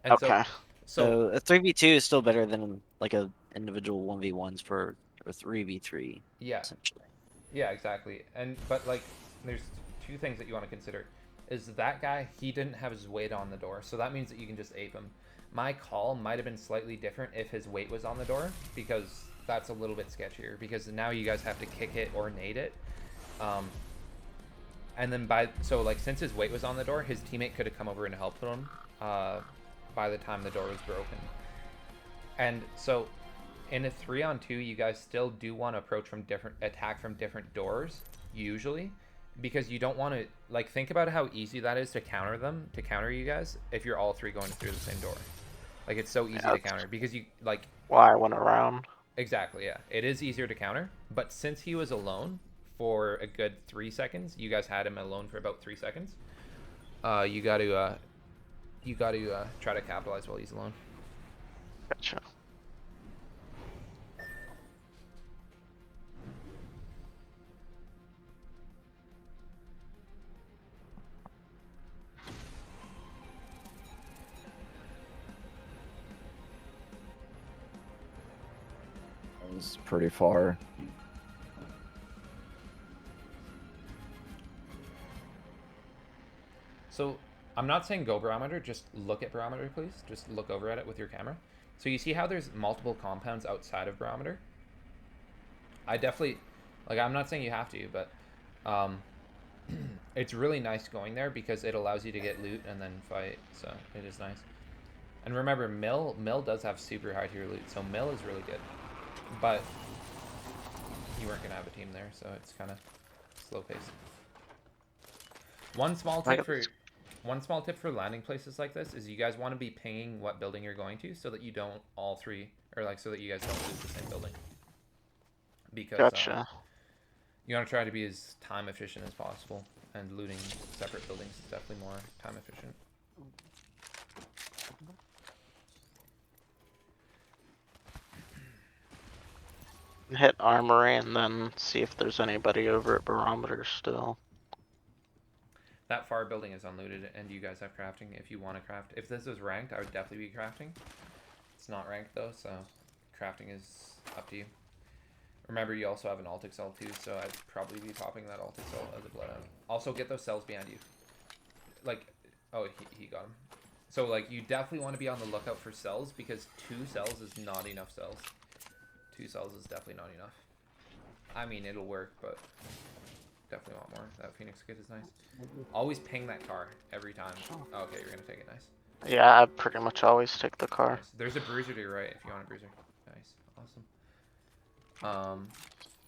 Speaker 1: And
Speaker 2: Okay.
Speaker 5: So a 3v2 is still better than like a individual 1v1s for a 3v3.
Speaker 1: Yeah.
Speaker 5: Essentially.
Speaker 1: Yeah, exactly. But like there's 2 things that you want to consider. Is that guy, he didn't have his weight on the door, so that means that you can just ape him. My call might have been slightly different if his weight was on the door, because that's a little bit sketchier, because now you guys have to kick it or nade it. And then since his weight was on the door, his teammate could have come over and helped him by the time the door was broken. And so in a 3-on-2, you guys still do want to attack from different doors, usually, because you don't want to, like, think about how easy that is to counter you guys if you're all 3 going through the same door. Like it's so easy
Speaker 2: Yeah,
Speaker 1: to counter because you like
Speaker 2: why I went around.
Speaker 1: exactly, yeah. It is easier to counter, but since he was alone for a good 3 seconds, you guys had him alone for about 3 seconds. You got to try to capitalize while he's alone.
Speaker 2: Gotcha.
Speaker 3: That was pretty far.
Speaker 1: So I'm not saying go barometer, just look at barometer, please. Just look over at it with your camera. So you see how there's multiple compounds outside of barometer? I definitely, like, I'm not saying you have to, but it's really nice going there because it allows you to get loot and then fight. So it is nice. And remember, Mill does have super high tier loot, so Mill is really good. But you weren't gonna have a team there, so it's kind of slow paced. One small tip for landing places like this is you guys want to be pinging what building you're going to, so that you don't all three, or like so that you guys don't lose the same building. Because
Speaker 2: Gotcha.
Speaker 1: you want to try to be as time efficient as possible, and looting separate buildings is definitely more time efficient.
Speaker 2: Hit armory and then see if there's anybody over at barometer still.
Speaker 1: That far building is unlooted, and you guys have crafting if you want to craft. If this was ranked, I would definitely be crafting. It's not ranked though, so crafting is up to you. Remember, you also have an alt excel too, so I'd probably be popping that alt excel as a Bloodhound. Also, get those cells behind you. Like, oh, he got him. So, like, you definitely want to be on the lookout for cells, because 2 cells is not enough cells. 2 cells is definitely not enough. I mean, it'll work, but definitely want more. That Phoenix kit is nice. Always ping that car every time. Oh, okay, you're gonna take it. Nice.
Speaker 2: Yeah, I pretty much always take the car.
Speaker 1: Nice. There's a bruiser to your right if you want a bruiser. Nice. Awesome.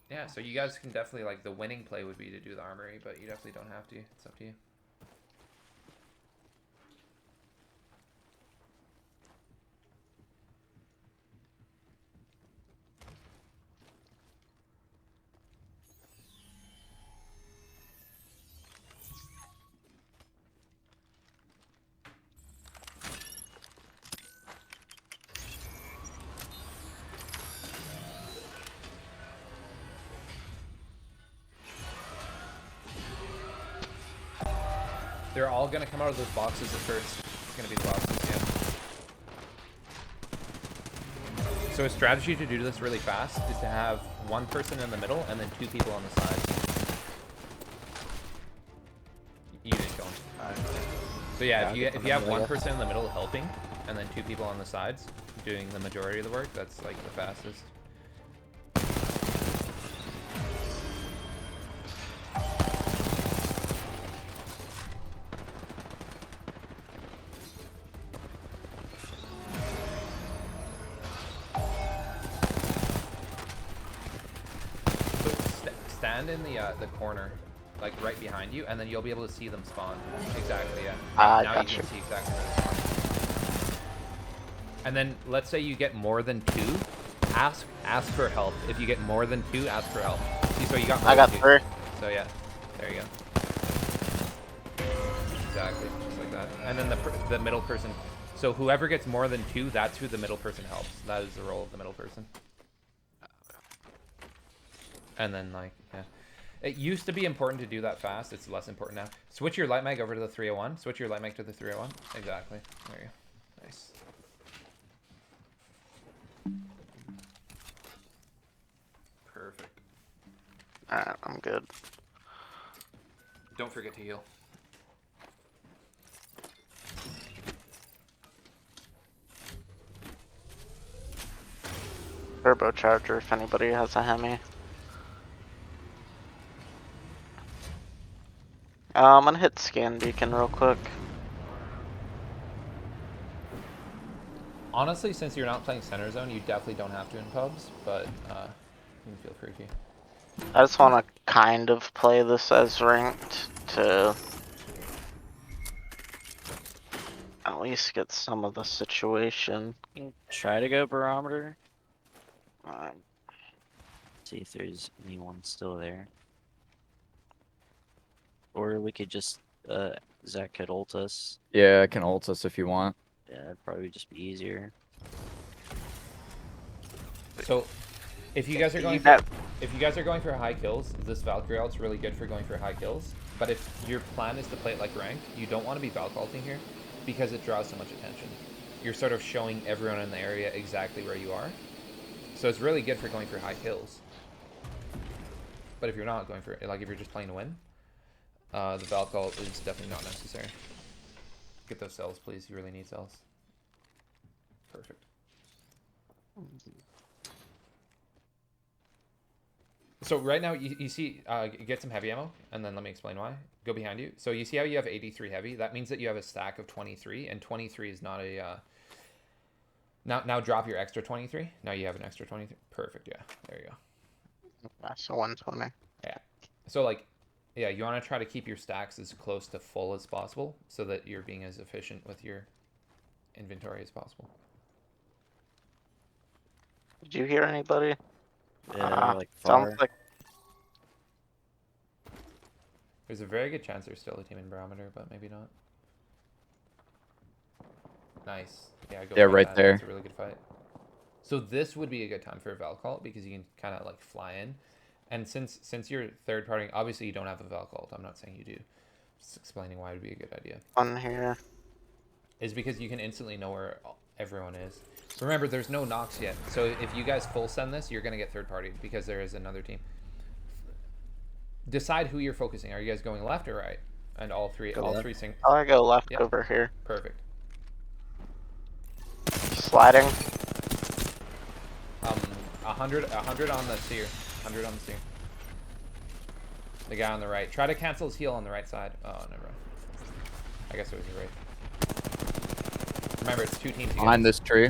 Speaker 1: Yeah, so you guys can definitely, like, the winning play would be to do the armory, but you definitely don't have to. It's up to you. They're all gonna come out of those boxes at first. It's gonna be the boxes, yeah. So a strategy to do this really fast is to have one person in the middle and then 2 people on the sides. You didn't kill him. So yeah, if you have one person in the middle helping, and then 2 people on the sides doing the majority of the work, that's like the fastest. Stand in the corner, like right behind you, and then you'll be able to see them spawn. Exactly, yeah. Now you
Speaker 2: Gotcha.
Speaker 1: can see exactly where they spawn. And then let's say you get more than 2, ask for help. If you get more than 2, ask for help. See, so you got.
Speaker 2: I got
Speaker 1: 2.
Speaker 2: 3.
Speaker 1: So yeah, there you go. Exactly, just like that. And then the middle person. So whoever gets more than 2, that's who the middle person helps. That is the role of the middle person. And then, like, yeah. It used to be important to do that fast. It's less important now. Switch your light mag over to the 301. Switch your light mag to the 301. Exactly. There you go. Nice. Perfect.
Speaker 2: Alright, I'm good.
Speaker 1: Don't forget to heal.
Speaker 2: Turbocharger if anybody has a Hemi. I'm gonna hit scan beacon real quick.
Speaker 1: Honestly, since you're not playing center zone, you definitely don't have to in pubs, but you can feel free to.
Speaker 2: I just want to kind of play this as ranked to at least get some of the situation.
Speaker 5: Try to go barometer.
Speaker 2: Alright.
Speaker 5: See if there's anyone still there. Or we could just Zach could ult us.
Speaker 3: Yeah, I can ult us if you want.
Speaker 5: Yeah, it'd probably just be easier.
Speaker 1: So, if you guys are going
Speaker 2: You
Speaker 1: for,
Speaker 2: got-
Speaker 1: if you guys are going for high kills, this Valkyrie ult's really good for going for high kills. But if your plan is to play it like ranked, you don't want to be Valk ulting here because it draws so much attention. You're sort of showing everyone in the area exactly where you are. So it's really good for going for high kills. But if you're not going for it, like if you're just playing to win, the Valk ult is definitely not necessary. Get those cells, please. You really need cells. Perfect. So right now, you see, get some heavy ammo, and then let me explain why. Go behind you. So you see how you have 83 heavy? That means that you have a stack of 23, and 23 is not a... Now drop your extra 23. Now you have an extra 23. Perfect, yeah. There you go.
Speaker 2: That's a 120.
Speaker 1: Yeah. So, like, yeah, you want to try to keep your stacks as close to full as possible so that you're being as efficient with your inventory as possible.
Speaker 2: Did you hear anybody?
Speaker 5: Yeah, like
Speaker 2: Sounds
Speaker 5: far.
Speaker 2: like
Speaker 1: There's a very good chance there's still a team in Barometer, but maybe not. Nice. Yeah, go
Speaker 3: Yeah,
Speaker 1: fight
Speaker 3: right
Speaker 1: that.
Speaker 3: there.
Speaker 1: That's a really good fight. So this would be a good time for a Valcult because you can kind of like fly in. And since you're third party, obviously you don't have a Valcult. I'm not saying you do. Just explaining why it would be a good idea.
Speaker 2: on here.
Speaker 1: Is because you can instantly know where everyone is. Remember, there's no knocks yet. So if you guys full send this, you're going to get third party because there is another team. Decide who you're focusing. Are you guys going left or right? And all three sync.
Speaker 2: I'll go left
Speaker 1: Yep.
Speaker 2: over here.
Speaker 1: Perfect.
Speaker 2: Sliding.
Speaker 1: 100 on the seer. 100 on the seer. The guy on the right. Try to cancel his heal on the right side. Oh, never mind. I guess it was a right. Remember, it's two teams.
Speaker 3: Behind this tree.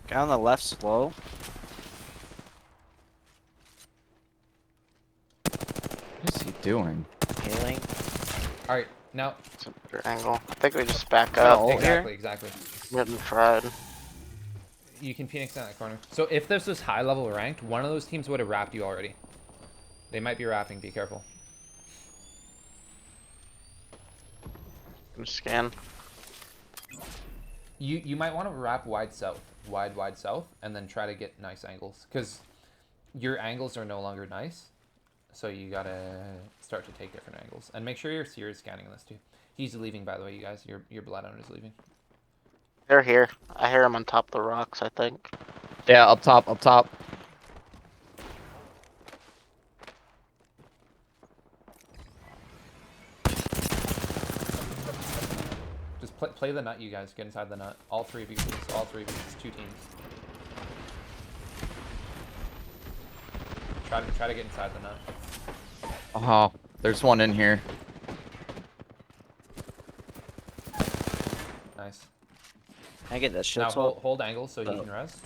Speaker 5: Guy on the left slow.
Speaker 3: What is he doing?
Speaker 5: Healing.
Speaker 1: All right, now.
Speaker 2: It's a better angle. I think we just back
Speaker 5: Oh,
Speaker 2: up.
Speaker 5: ult here?
Speaker 1: Exactly.
Speaker 2: Getting fried.
Speaker 1: You can Phoenix in that corner. So if this was high level ranked, one of those teams would have wrapped you already. They might be wrapping. Be careful.
Speaker 2: Scan.
Speaker 1: You might want to wrap wide south, wide south, and then try to get nice angles because your angles are no longer nice. So you gotta start to take different angles and make sure your seer is scanning this too. He's leaving, by the way, you guys. Your Bloodhound is leaving.
Speaker 2: They're here. I hear them on top of the rocks, I think.
Speaker 3: Yeah, up top, up top.
Speaker 1: Just play the nut, you guys. Get inside the nut. All three of you, please. All three of you. It's two teams. Try to get inside the nut.
Speaker 3: Oh, there's one in here.
Speaker 1: Nice.
Speaker 5: I get that shit.
Speaker 1: Now
Speaker 5: swap.
Speaker 1: hold angle so he
Speaker 5: Oh.
Speaker 1: can res.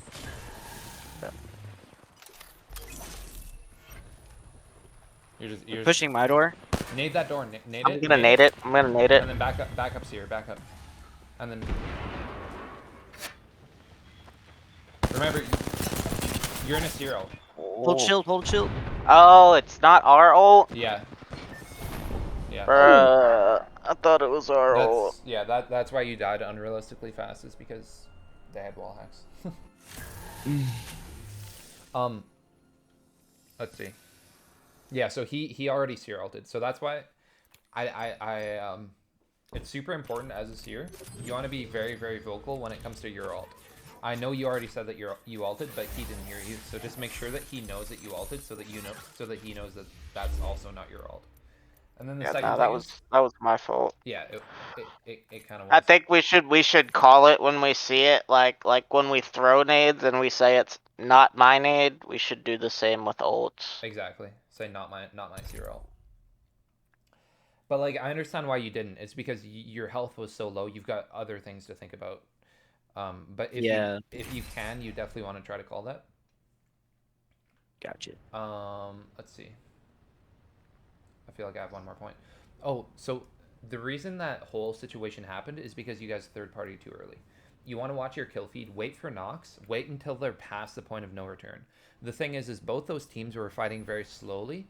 Speaker 1: You're
Speaker 5: Pushing my door.
Speaker 1: nade that door. Nade
Speaker 2: I'm
Speaker 1: it.
Speaker 2: gonna nade it. I'm gonna nade it.
Speaker 1: And then back up, seer. Back up. And then remember, you're in a seer ult.
Speaker 5: Hold shield. Hold shield.
Speaker 2: Oh, it's not our ult?
Speaker 1: Yeah. Yeah.
Speaker 2: Bruh. I thought it was our ult.
Speaker 1: That's why you died unrealistically fast is because they had wall hacks. Let's see. Yeah, so he already seer ulted. So that's why it's super important as a seer. You want to be very, very vocal when it comes to your ult. I know you already said that you ulted, but he didn't hear you. So just make sure that he knows that you ulted, so that he knows that that's also not your ult. And then the
Speaker 2: Yeah,
Speaker 1: second
Speaker 2: no,
Speaker 1: thing
Speaker 2: that was my fault.
Speaker 1: yeah, it kind of was.
Speaker 2: I think we should call it when we see it, like when we throw nades and we say it's not my nade, we should do the same with ults.
Speaker 1: Exactly. Say not my seer ult. But like I understand why you didn't. It's because your health was so low. You've got other things to think about. But if you can, you definitely want to try to call that.
Speaker 5: Gotcha.
Speaker 1: Let's see. I feel like I have one more point. Oh, so the reason that whole situation happened is because you guys third party too early. You want to watch your kill feed, wait for knocks, wait until they're past the point of no return. The thing is both those teams were fighting very slowly.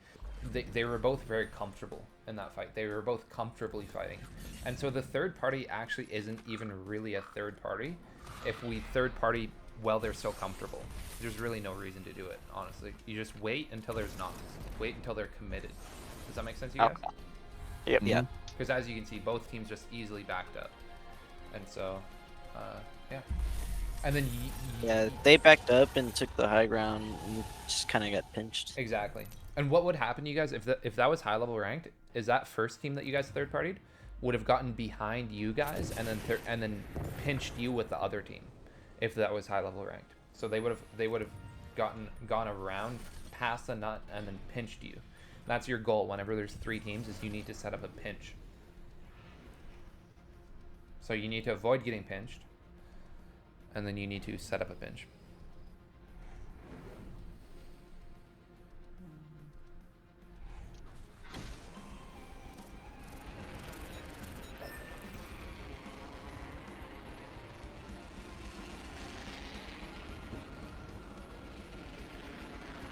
Speaker 1: They were both very comfortable in that fight. They were both comfortably fighting. And so the third party actually isn't even really a third party if we third party while they're so comfortable. There's really no reason to do it, honestly. You just wait until there's knocks. Wait until they're committed. Does that make sense to you guys?
Speaker 2: Okay. Yep.
Speaker 5: Yeah.
Speaker 1: Because as you can see, both teams just easily backed up. And so, yeah. And then
Speaker 5: Yeah, they backed up and took the high ground and just kind of got pinched.
Speaker 1: exactly. And what would happen to you guys if that was high level ranked? Is that first team that you guys third partied would have gotten behind you guys and then pinched you with the other team, if that was high level ranked. So they would have gone around past the nut and then pinched you. That's your goal whenever there's 3 teams, is you need to set up a pinch. So you need to avoid getting pinched, and then you need to set up a pinch.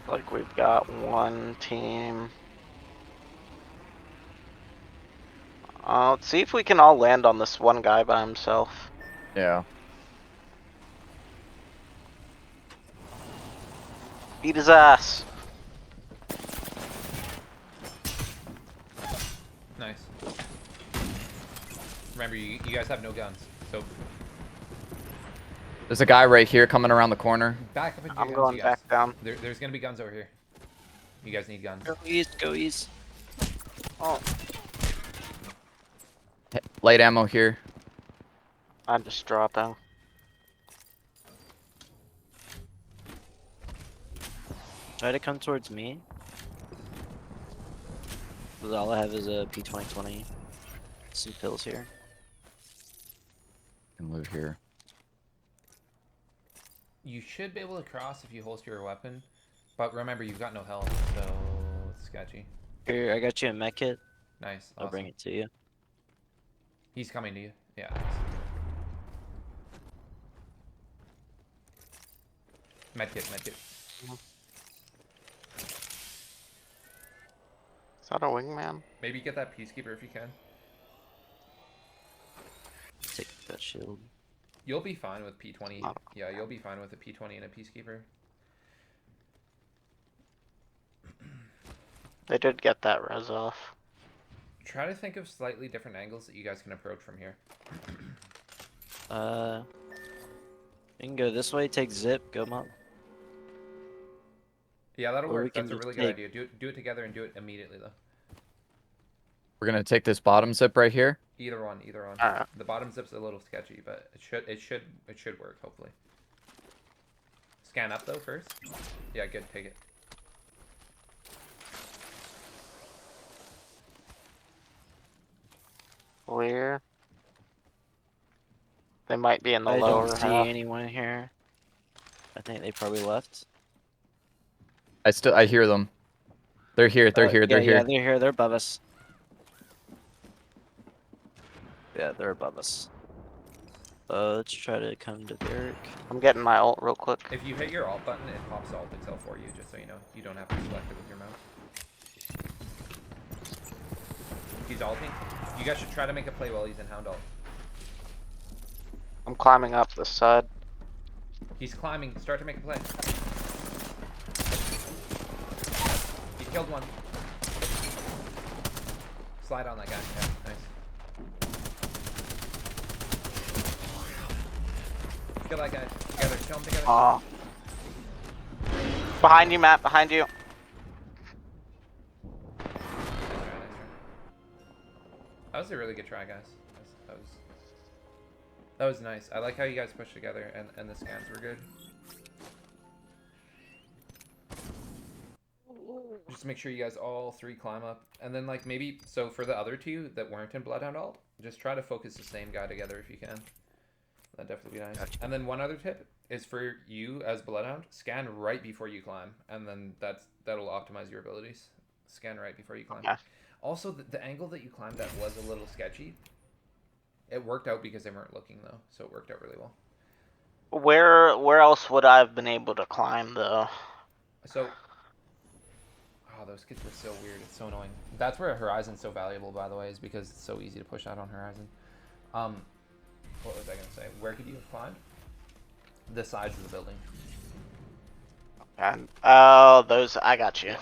Speaker 2: Like we've got one team. Let's see if we can all land on this one guy by himself.
Speaker 3: Yeah.
Speaker 2: Beat his ass.
Speaker 1: Nice. Remember, you guys have no guns, so
Speaker 3: There's a guy right here coming around the corner.
Speaker 1: back up into your
Speaker 2: I'm
Speaker 1: guns,
Speaker 2: going
Speaker 1: you guys.
Speaker 2: back down.
Speaker 1: There's gonna be guns over here. You guys need guns.
Speaker 5: Go east, go east.
Speaker 2: Oh,
Speaker 3: Light ammo here.
Speaker 2: I'm just dropping.
Speaker 5: Try to come towards me. 'Cause all I have is a P2020. Some pills here.
Speaker 3: Can live here.
Speaker 1: You should be able to cross if you holster your weapon, but remember you've got no health, so it's sketchy.
Speaker 5: Here, I got you a med kit.
Speaker 1: Nice.
Speaker 5: I'll bring it to you.
Speaker 1: He's coming to you. Yeah. Nice. Medkit.
Speaker 2: Is that a wingman?
Speaker 1: Maybe get that peacekeeper if you can.
Speaker 5: Take that shield.
Speaker 1: You'll be fine with P20.
Speaker 2: Oh.
Speaker 1: Yeah, you'll be fine with a P20 and a peacekeeper.
Speaker 2: They did get that res off.
Speaker 1: Try to think of slightly different angles that you guys can approach from here.
Speaker 5: You can go this way, take zip, go up.
Speaker 1: Yeah, that'll
Speaker 5: Or we
Speaker 1: work.
Speaker 5: can
Speaker 1: That's a
Speaker 5: just
Speaker 1: really good
Speaker 5: take-
Speaker 1: idea. Do it together and do it immediately though.
Speaker 3: We're gonna take this bottom zip right here.
Speaker 1: Either one.
Speaker 2: Alright.
Speaker 1: The bottom zip's a little sketchy, but it should work hopefully. Scan up though first. Yeah, good. Take it.
Speaker 2: Clear. They might be in the
Speaker 5: I
Speaker 2: lower
Speaker 5: don't see
Speaker 2: half.
Speaker 5: anyone here. I think they probably left.
Speaker 3: I hear them. They're here. They're here. They're
Speaker 5: Yeah,
Speaker 3: here.
Speaker 5: yeah, they're here. They're above us. Yeah, they're above us. Let's try to come to Derek.
Speaker 2: I'm getting my ult real quick.
Speaker 1: If you hit your alt button, it pops alt pixel for you, just so you know. You don't have to select it with your mouse. He's alting. You guys should try to make a play while he's in Hound alt.
Speaker 2: I'm climbing up this side.
Speaker 1: He's climbing. Start to make a play. You killed one. Slide on that guy. Yeah, nice. Kill that guy. Together. Kill him together.
Speaker 2: Oh. Behind you, Matt. Behind you.
Speaker 1: Nice try, nice try. That was a really good try, guys. That was nice. I like how you guys pushed together and the scans were good. Just make sure you guys all 3 climb up. And then like maybe, so for the other 2 that weren't in Bloodhound alt, just try to focus the same guy together if you can. That'd definitely be nice.
Speaker 5: Gotcha.
Speaker 1: And then one other tip is for you as Bloodhound, scan right before you climb. And then that'll optimize your abilities. Scan right before you climb.
Speaker 2: Okay.
Speaker 1: Also, the angle that you climbed at was a little sketchy. It worked out because they weren't looking though, so it worked out really well.
Speaker 2: Where else would I have been able to climb though?
Speaker 1: So, oh, those kids were so weird. It's so annoying. That's where Horizon's so valuable, by the way, is because it's so easy to push out on Horizon. What was I gonna say? Where could you have climbed? The sides of the building.
Speaker 2: And oh, those I got you.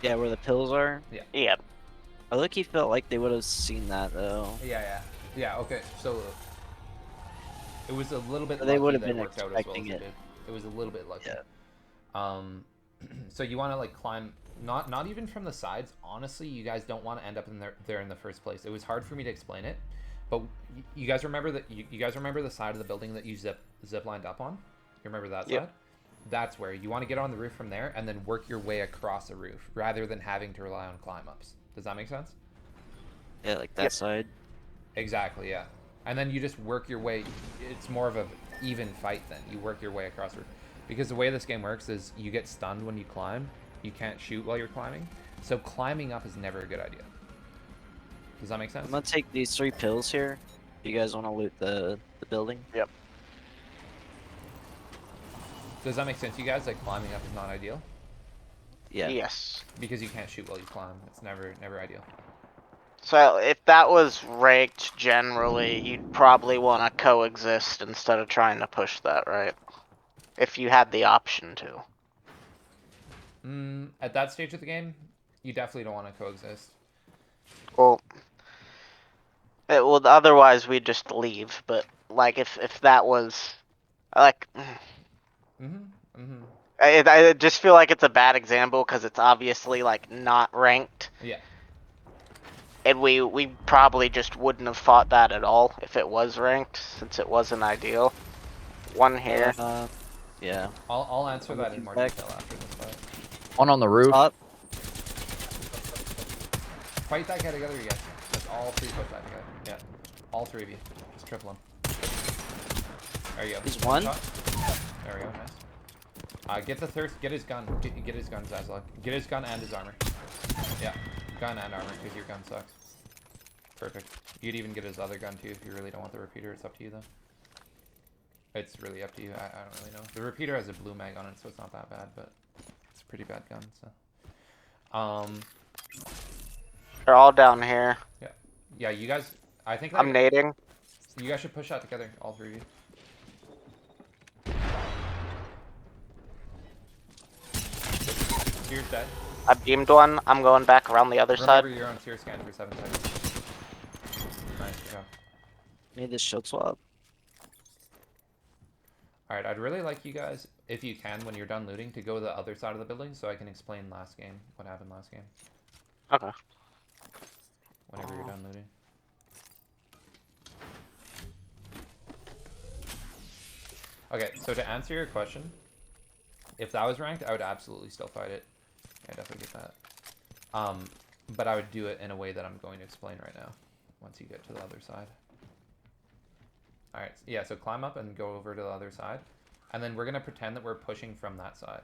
Speaker 5: Yeah, where the pills are.
Speaker 2: Yeah.
Speaker 5: I look, he felt like they would have seen that though.
Speaker 1: Yeah. Okay, so it was a little bit
Speaker 5: They would
Speaker 1: lucky
Speaker 5: have
Speaker 1: that
Speaker 5: been
Speaker 1: it worked out as well as
Speaker 5: expecting
Speaker 1: it
Speaker 5: it.
Speaker 1: did. It was a little bit lucky.
Speaker 5: Yeah.
Speaker 1: So you want to like climb, not even from the sides. Honestly, you guys don't want to end up in there in the first place. It was hard for me to explain it, but you guys remember that you guys remember the side of the building that you zip lined up on? You remember that
Speaker 2: Yep.
Speaker 1: side? That's where you want to get on the roof from there and then work your way across the roof rather than having to rely on climb ups. Does that make sense?
Speaker 5: Yeah, like that
Speaker 2: Yep.
Speaker 5: side.
Speaker 1: Exactly, yeah. And then you just work your way. It's more of a even fight then. You work your way across the roof. Because the way this game works is you get stunned when you climb. You can't shoot while you're climbing. So climbing up is never a good idea. Does that make sense?
Speaker 5: I'm gonna take these 3 pills here. You guys want to loot the building?
Speaker 2: Yep.
Speaker 1: Does that make sense, you guys? Like climbing up is not ideal?
Speaker 5: Yeah.
Speaker 2: Yes.
Speaker 1: Because you can't shoot while you climb. It's never ideal.
Speaker 2: So if that was ranked generally, you'd probably want to coexist instead of trying to push that, right? If you had the option to.
Speaker 1: At that stage of the game, you definitely don't want to coexist.
Speaker 2: Well, otherwise we'd just leave. But like if that was like, I just feel like it's a bad example because it's obviously like not ranked.
Speaker 1: Yeah.
Speaker 2: And we probably just wouldn't have fought that at all if it was ranked, since it wasn't ideal. One here.
Speaker 5: Yeah.
Speaker 1: I'll answer that in more
Speaker 5: Back.
Speaker 1: detail after this fight.
Speaker 3: One on the roof.
Speaker 5: Up.
Speaker 1: Fight that guy together, you guys. Let's all 3 push that together. Yeah. All 3 of you. Just triple him. There you go.
Speaker 5: He's one.
Speaker 1: Shot. There we go, nice. Get the thirst, get his gun. Get his gun, Zazluk. Get his gun and his armor. Yeah. Gun and armor, because your gun sucks. Perfect. You'd even get his other gun too if you really don't want the repeater. It's up to you though. It's really up to you. I don't really know. The repeater has a blue mag on it, so it's not that bad, but it's a pretty bad gun, so.
Speaker 2: They're all down here.
Speaker 1: Yeah, you guys, I think
Speaker 2: I'm nading.
Speaker 1: you guys should push out together, all 3 of you. Sear's dead.
Speaker 2: I beamed one. I'm going back around the other
Speaker 1: Remember,
Speaker 2: side.
Speaker 1: you're on Sear scan for 7 seconds. Nice, go.
Speaker 5: Need this shield swap.
Speaker 1: Alright, I'd really like you guys, if you can, when you're done looting, to go to the other side of the building so I can explain last game, what happened last game.
Speaker 2: Okay.
Speaker 1: Whenever you're done looting. Okay, so to answer your question, if that was ranked, I would absolutely still fight it. I definitely get that. But I would do it in a way that I'm going to explain right now, once you get to the other side. Alright, yeah, so climb up and go over to the other side. And then we're going to pretend that we're pushing from that side.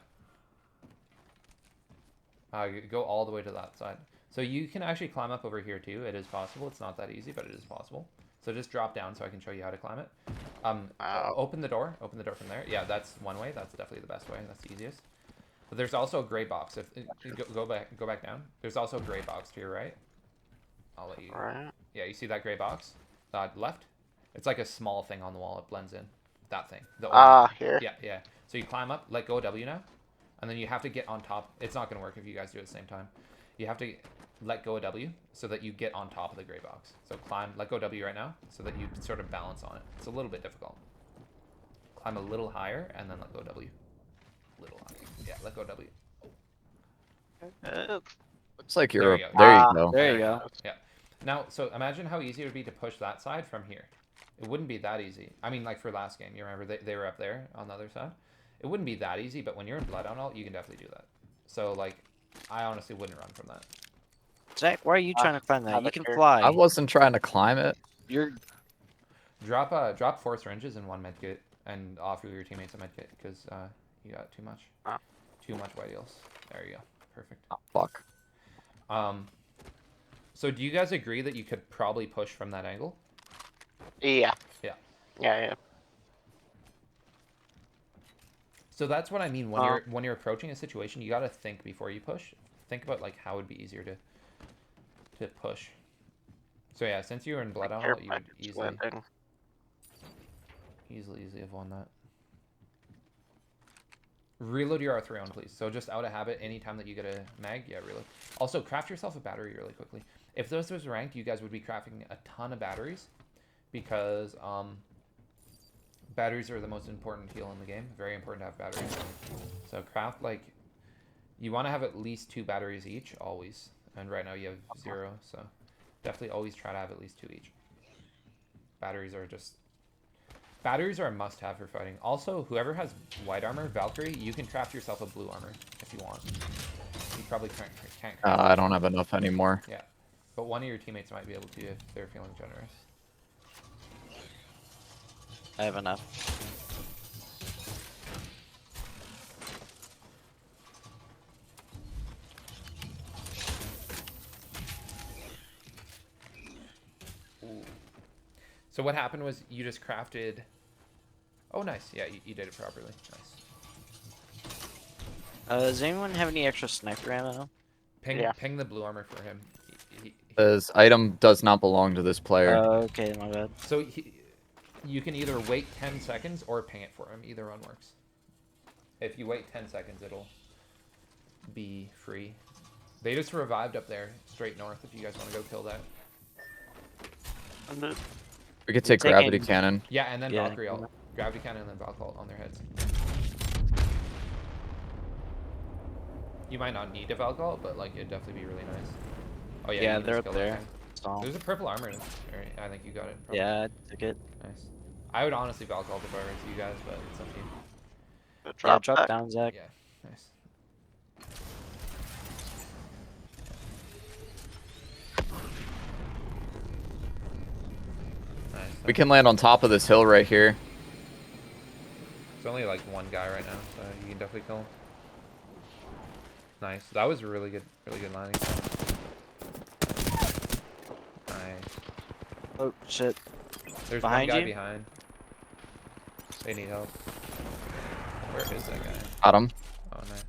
Speaker 1: Go all the way to that side. So you can actually climb up over here too. It is possible. It's not that easy, but it is possible. So just drop down so I can show you how to climb it. Open the door. Open the door from there. Yeah, that's one way. That's definitely the best way. That's the easiest. But there's also a gray box. If go back down. There's also a gray box to your right. I'll let you.
Speaker 2: Right.
Speaker 1: Yeah, you see that gray box? Left. It's like a small thing on the wall. It blends in. That thing.
Speaker 2: Here.
Speaker 1: Yeah. So you climb up. Let go of W now, and then you have to get on top. It's not gonna work if you guys do it at the same time. You have to let go of W so that you get on top of the gray box. So climb. Let go of W right now so that you sort of balance on it. It's a little bit difficult. Climb a little higher and then let go of W. Little higher. Yeah, let go of W.
Speaker 3: Looks like
Speaker 1: There
Speaker 3: you're.
Speaker 1: you go.
Speaker 3: There you go.
Speaker 5: There you go.
Speaker 1: Yeah. Now, so imagine how easy it would be to push that side from here. It wouldn't be that easy. I mean, like for last game, you remember they were up there on the other side? It wouldn't be that easy, but when you're in Bloodhound ult, you can definitely do that. So, like, I honestly wouldn't run from that.
Speaker 5: Zach, why are you trying to climb that?
Speaker 2: have
Speaker 5: You
Speaker 2: it
Speaker 5: can
Speaker 2: here.
Speaker 5: fly.
Speaker 3: I wasn't trying to climb it.
Speaker 5: You're
Speaker 1: Drop 4 syringes and 1 medkit and offer your teammates a medkit because you got too much.
Speaker 2: Ah.
Speaker 1: Too much white eels. There you go. Perfect.
Speaker 3: Oh, fuck.
Speaker 1: So do you guys agree that you could probably push from that angle?
Speaker 2: Yeah.
Speaker 1: Yeah.
Speaker 2: Yeah.
Speaker 1: So that's what I mean when you're approaching a situation, you got to think before you push. Think about like how it would be easier to push. So yeah, since you were in Bloodhound, you would easily have won that. Reload your R3 on, please. So just out of habit, anytime that you get a mag, yeah, reload. Also, craft yourself a battery really quickly. If this was ranked, you guys would be crafting a ton of batteries because batteries are the most important heal in the game. Very important to have batteries. So craft like you want to have at least 2 batteries each always. And right now you have 0, so definitely always try to have at least 2 each. Batteries are a must-have for fighting. Also, whoever has white armor, Valkyrie, you can craft yourself a blue armor if you want. You probably can't craft
Speaker 3: I don't have enough anymore.
Speaker 1: Yeah, but one of your teammates might be able to if they're feeling generous.
Speaker 5: I have enough.
Speaker 1: Ooh. So what happened was you just crafted... Oh, nice. Yeah, you did it properly. Nice.
Speaker 5: Does anyone have any extra sniper ammo?
Speaker 1: Ping the blue armor for him.
Speaker 3: This item does not belong to this player.
Speaker 5: Okay, my bad.
Speaker 1: So you can either wait 10 seconds or ping it for him. Either one works. If you wait 10 seconds, it'll be free. They just revived up there, straight north, if you guys want to go kill that.
Speaker 3: We could take gravity cannon.
Speaker 1: Yeah, and then Valkyrie ult. Gravity cannon and then Valkyrie ult on their heads. You might not need a Valkyrie ult, but like it'd definitely be really nice. Oh yeah,
Speaker 5: Yeah, they're up there.
Speaker 1: There's a purple armor. Right, I think you got it. Probably.
Speaker 5: Yeah, I took it.
Speaker 1: Nice. I would honestly Valkyrie ult if I were to you guys, but it's up to you.
Speaker 5: Drop down, Zach.
Speaker 1: Yeah, nice.
Speaker 3: We can land on top of this hill right here.
Speaker 1: There's only like one guy right now, so you can definitely kill him. Nice. That was really good landing. Nice.
Speaker 5: Oh shit.
Speaker 1: There's
Speaker 5: Behind
Speaker 1: one guy
Speaker 5: you?
Speaker 1: behind. They need help. Where is that guy?
Speaker 3: Got him.
Speaker 1: Oh, nice.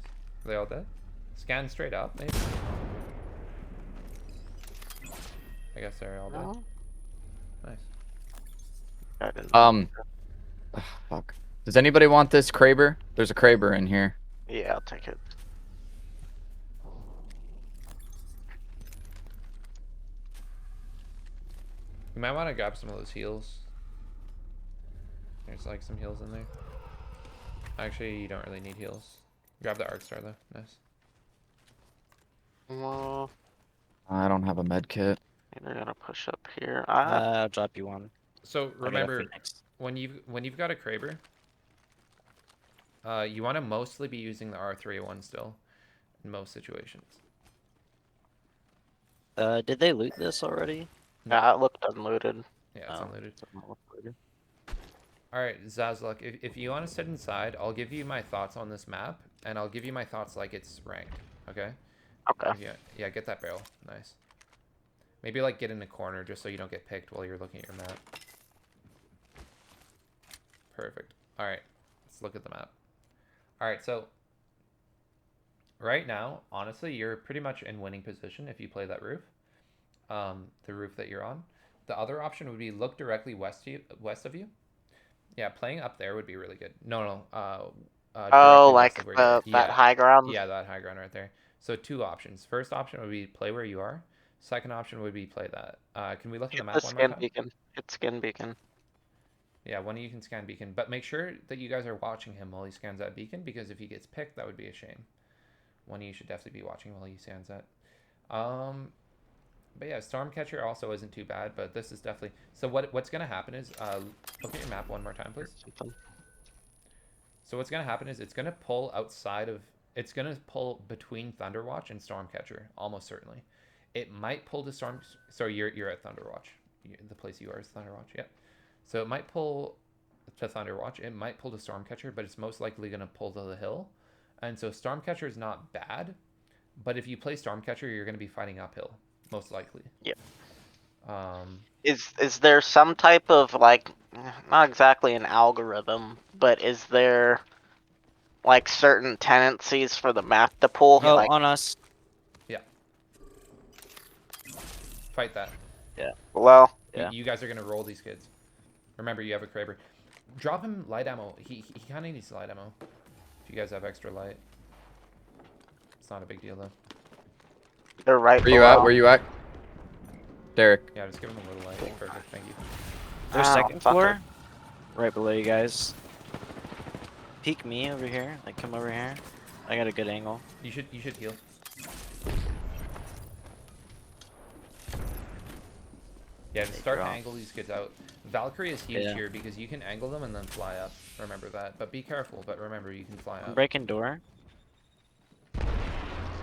Speaker 1: Are they all dead? Scan straight up, maybe? I guess they're all dead. Nice.
Speaker 3: Fuck. Does anybody want this Kraber? There's a Kraber in here.
Speaker 2: Yeah, I'll take it.
Speaker 1: You might want to grab some of those heals. There's like some heals in there. Actually, you don't really need heals. Grab the Arc Star though. Nice.
Speaker 2: Well,
Speaker 3: I don't have a med kit.
Speaker 2: they're gonna push up here.
Speaker 5: I'll drop you one.
Speaker 1: So remember, when you've got a Kraber, you want to mostly be using the R301 still, in most situations.
Speaker 5: Did they loot this already?
Speaker 2: Yeah, it looked unlooted.
Speaker 1: Yeah, it's unlooted. Alright, Zazluk, if you want to sit inside, I'll give you my thoughts on this map, and I'll give you my thoughts like it's ranked, okay?
Speaker 2: Okay.
Speaker 1: Yeah, get that barrel. Nice. Maybe, like, get in the corner just so you don't get picked while you're looking at your map. Perfect. Alright, let's look at the map. Alright, so right now, honestly, you're pretty much in winning position if you play that roof. The roof that you're on. The other option would be look directly west of you. Yeah, playing up there would be really good. No.
Speaker 2: Oh, like that high ground?
Speaker 1: Yeah, that high ground right there. So 2 options. First option would be play where you are. Second option would be play that. Can we look at the map one more time?
Speaker 2: Beacon. Hit skin beacon.
Speaker 1: Yeah, one of you can scan beacon. But make sure that you guys are watching him while he scans that beacon, because if he gets picked, that would be a shame. One of you should definitely be watching while he scans that. But yeah, Stormcatcher also isn't too bad, but this is definitely... So what's going to happen is... look at your map one more time, please. So what's going to happen is it's going to pull outside of... It's going to pull between Thunderwatch and Stormcatcher, almost certainly. It might pull to Storm... Sorry, you're at Thunderwatch. The place you are is Thunderwatch, yeah. So it might pull to Thunderwatch. It might pull to Stormcatcher, but it's most likely going to pull to the hill. And so Stormcatcher is not bad, but if you play Stormcatcher, you're going to be fighting uphill. most likely.
Speaker 2: Yep.
Speaker 1: Um,
Speaker 2: Is there some type of like, not exactly an algorithm, but is there like certain tendencies for the map to pull?
Speaker 5: Oh,
Speaker 2: Like,
Speaker 5: on us.
Speaker 1: fight that.
Speaker 2: well,
Speaker 5: Yeah.
Speaker 1: You guys are gonna roll these kids. Remember, you have a Kraber. Drop him light ammo. He kind of needs light ammo. If you guys have extra light, it's not a big deal though.
Speaker 2: they're right
Speaker 3: Where you at?
Speaker 2: below.
Speaker 3: Where you at? Derek.
Speaker 1: Yeah, just give him a little light. Perfect. Thank you.
Speaker 5: There's
Speaker 2: Oh,
Speaker 5: second
Speaker 2: fucker.
Speaker 5: floor. Right below you guys. Peek me over here. Like, come over here. I got a good angle.
Speaker 1: You should heal. Yeah, just
Speaker 5: Take
Speaker 1: start
Speaker 5: her
Speaker 1: to
Speaker 5: off.
Speaker 1: angle these kids out. Valkyrie is huge
Speaker 5: Yeah.
Speaker 1: here because you can angle them and then fly up. Remember that. But be careful. But remember, you can fly
Speaker 5: I'm
Speaker 1: up.
Speaker 5: breaking door.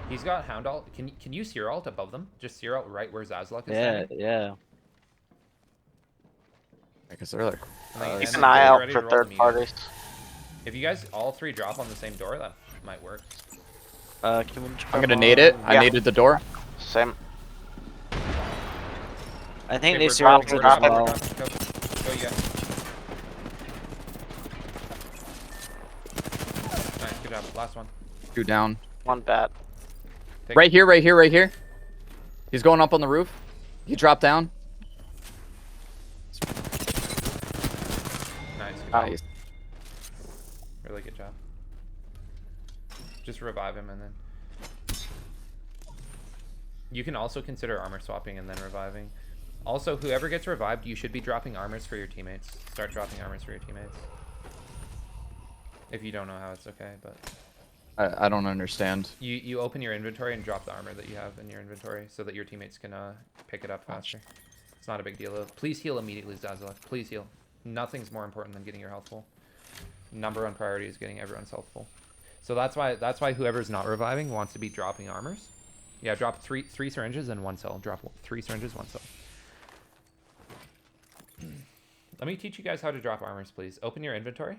Speaker 1: He's got Hound ult. Can you sear ult above them? Just sear ult right where Zazluk is
Speaker 5: Yeah,
Speaker 1: standing.
Speaker 5: yeah.
Speaker 3: Because they're like,
Speaker 1: And then,
Speaker 2: Keep
Speaker 1: and
Speaker 2: an
Speaker 1: then
Speaker 2: eye
Speaker 1: get
Speaker 2: out
Speaker 1: ready
Speaker 2: for
Speaker 1: to roll
Speaker 2: third
Speaker 1: them, you guys.
Speaker 2: parties.
Speaker 1: If you guys all three drop on the same door, that might work.
Speaker 5: Can we
Speaker 3: I'm gonna nade it. I
Speaker 2: Yeah.
Speaker 3: naded the door.
Speaker 2: Same.
Speaker 5: I think
Speaker 1: Okay,
Speaker 5: they
Speaker 1: we're
Speaker 5: zero
Speaker 1: dropping,
Speaker 5: ulted
Speaker 1: we're
Speaker 5: as
Speaker 1: dropping, we're
Speaker 5: well.
Speaker 1: dropping. Go, you guys. Nice, good job. Last one.
Speaker 3: 2 down.
Speaker 2: One bat.
Speaker 1: Take
Speaker 3: Right here, right here, right here. He's going up on the roof. He dropped down.
Speaker 1: Nice, good job.
Speaker 3: Nice.
Speaker 1: Really good job. Just revive him and then... You can also consider armor swapping and then reviving. Also, whoever gets revived, you should be dropping armors for your teammates. Start dropping armors for your teammates. If you don't know how, it's okay, but...
Speaker 3: I don't understand.
Speaker 1: You open your inventory and drop the armor that you have in your inventory so that your teammates can pick it up faster. It's not a big deal though. Please heal immediately, Zazluk. Please heal. Nothing's more important than getting your health full. Number one priority is getting everyone's health full. So that's why whoever's not reviving wants to be dropping armors. Yeah, drop three syringes and 1 cell. Drop 3 syringes, 1 cell. Let me teach you guys how to drop armors, please. Open your inventory.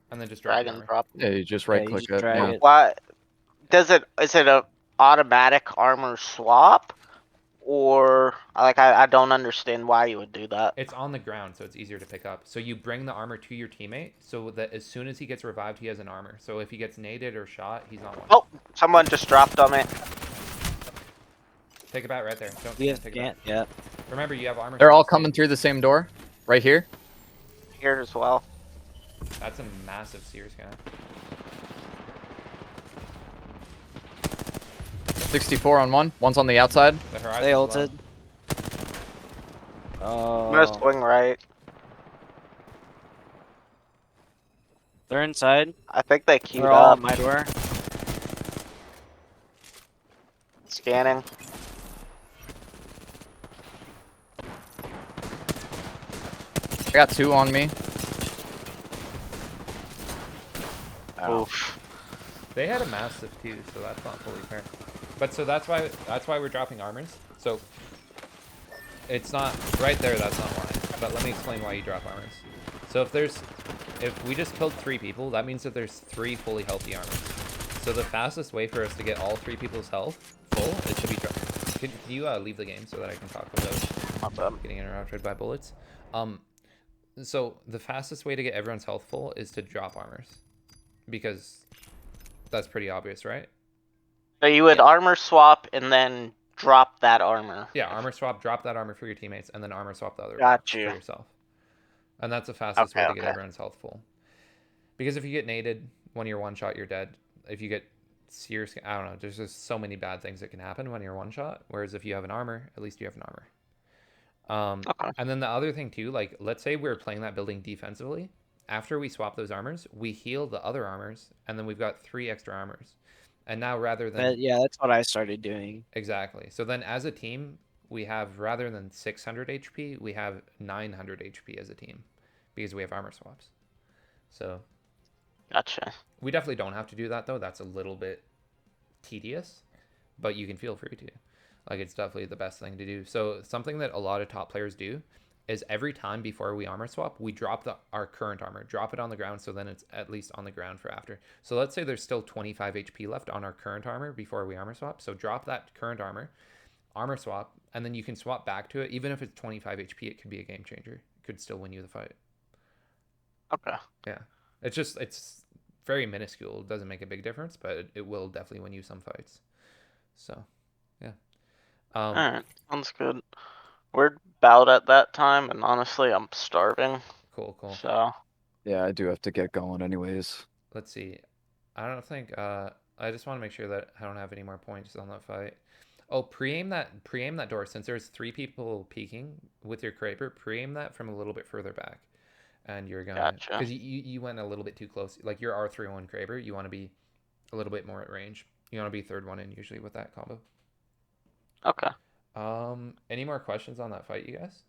Speaker 1: And then just drop
Speaker 2: Drag
Speaker 1: your
Speaker 2: and
Speaker 1: armor.
Speaker 2: drop.
Speaker 3: Yeah, you just
Speaker 5: Yeah,
Speaker 3: right
Speaker 5: you
Speaker 3: click
Speaker 5: just
Speaker 3: it.
Speaker 5: drag
Speaker 3: Yeah.
Speaker 5: it.
Speaker 2: Why? Is it a automatic armor swap? Or like I don't understand why you would do that.
Speaker 1: It's on the ground, so it's easier to pick up. So you bring the armor to your teammate, so that as soon as he gets revived, he has an armor. So if he gets naded or shot, he's not one.
Speaker 2: Oh, someone just dropped on me.
Speaker 1: Take a bat right there. Don't
Speaker 5: We have
Speaker 1: take a bat.
Speaker 5: yeah.
Speaker 1: Remember, you have armor.
Speaker 3: They're all
Speaker 1: slots.
Speaker 3: coming through the same door. Right here.
Speaker 2: Here as well.
Speaker 1: That's a massive seer scan.
Speaker 3: 64 on one. One's on the outside.
Speaker 1: The horizon.
Speaker 5: They ulted.
Speaker 2: I'm gonna
Speaker 5: Oh,
Speaker 2: swing right.
Speaker 5: they're inside.
Speaker 2: I think they queued
Speaker 5: They're all
Speaker 2: up.
Speaker 5: at my door.
Speaker 2: Scanning.
Speaker 3: I got 2 on me.
Speaker 2: Oof.
Speaker 1: They had a massive too, so that's not fully fair. But so that's why we're dropping armors. So it's not right there. That's not why. But let me explain why you drop armors. So if we just killed 3 people, that means that there's 3 fully healthy armors. So the fastest way for us to get all 3 people's health full is to be dropped. Can you leave the game so that I can talk without getting interrupted by bullets? So the fastest way to get everyone's health full is to drop armors, because that's pretty obvious, right?
Speaker 2: So you would armor swap and then drop that armor.
Speaker 1: Yeah, armor swap, drop that armor for your teammates, and then armor swap the other
Speaker 2: Got
Speaker 1: for
Speaker 2: you.
Speaker 1: yourself. And that's the fastest way
Speaker 2: Okay,
Speaker 1: to get everyone's health full. Because if you get naded when you're one shot, you're dead. If you get serious, I don't know, there's just so many bad things that can happen when you're one shot. Whereas if you have an armor, at least you have an armor.
Speaker 2: Okay.
Speaker 1: And then the other thing too, like let's say we're playing that building defensively. After we swap those armors, we heal the other armors, and then we've got 3 extra armors. And now rather than
Speaker 5: But yeah, that's what I started doing.
Speaker 1: exactly, so then as a team, we have rather than 600 HP, we have 900 HP as a team, because we have armor swaps. So
Speaker 2: Gotcha.
Speaker 1: we definitely don't have to do that though. That's a little bit tedious, but you can feel free to. Like it's definitely the best thing to do. So something that a lot of top players do is every time before we armor swap, we drop our current armor, drop it on the ground, so then it's at least on the ground for after. So let's say there's still 25 HP left on our current armor before we armor swap. So drop that current armor, armor swap, and then you can swap back to it. Even if it's 25 HP, it could be a game changer. It could still win you the fight.
Speaker 2: Okay.
Speaker 1: Yeah, it's very minuscule. It doesn't make a big difference, but it will definitely win you some fights. So, yeah.
Speaker 2: Alright, sounds good. We're about at that time, and honestly, I'm starving.
Speaker 1: Cool.
Speaker 2: So,
Speaker 3: Yeah, I do have to get going anyways.
Speaker 1: Let's see. I don't think. I just want to make sure that I don't have any more points on that fight. Oh, pre-aim that door. Since there's 3 people peeking with your Kraber, pre-aim that from a little bit further back, and you're gonna
Speaker 2: gotcha.
Speaker 1: because you went a little bit too close. Like your R301 Kraber, you want to be a little bit more at range. You want to be third one in usually with that combo.
Speaker 2: Okay.
Speaker 1: Any more questions on that fight, you guys?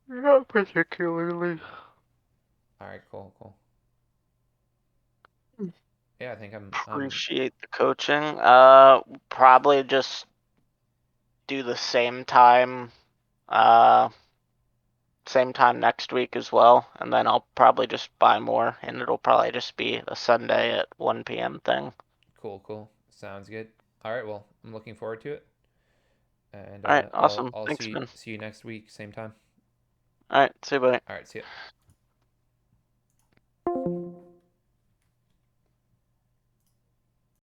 Speaker 2: Not particularly.
Speaker 1: All right, cool.
Speaker 2: Hmm.
Speaker 1: Yeah, I think I'm
Speaker 2: Appreciate the coaching. Probably just do the same time. Same time next week as well, and then I'll probably just buy more, and it'll probably just be a Sunday at 1 p.m. thing.
Speaker 1: cool. Sounds good. All right, well, I'm looking forward to it. And
Speaker 2: All right,
Speaker 1: I'll
Speaker 2: awesome.
Speaker 1: I'll
Speaker 2: Thanks,
Speaker 1: see
Speaker 2: man.
Speaker 1: see you next week, same time.
Speaker 2: All right, see you, buddy.
Speaker 1: All right, see ya.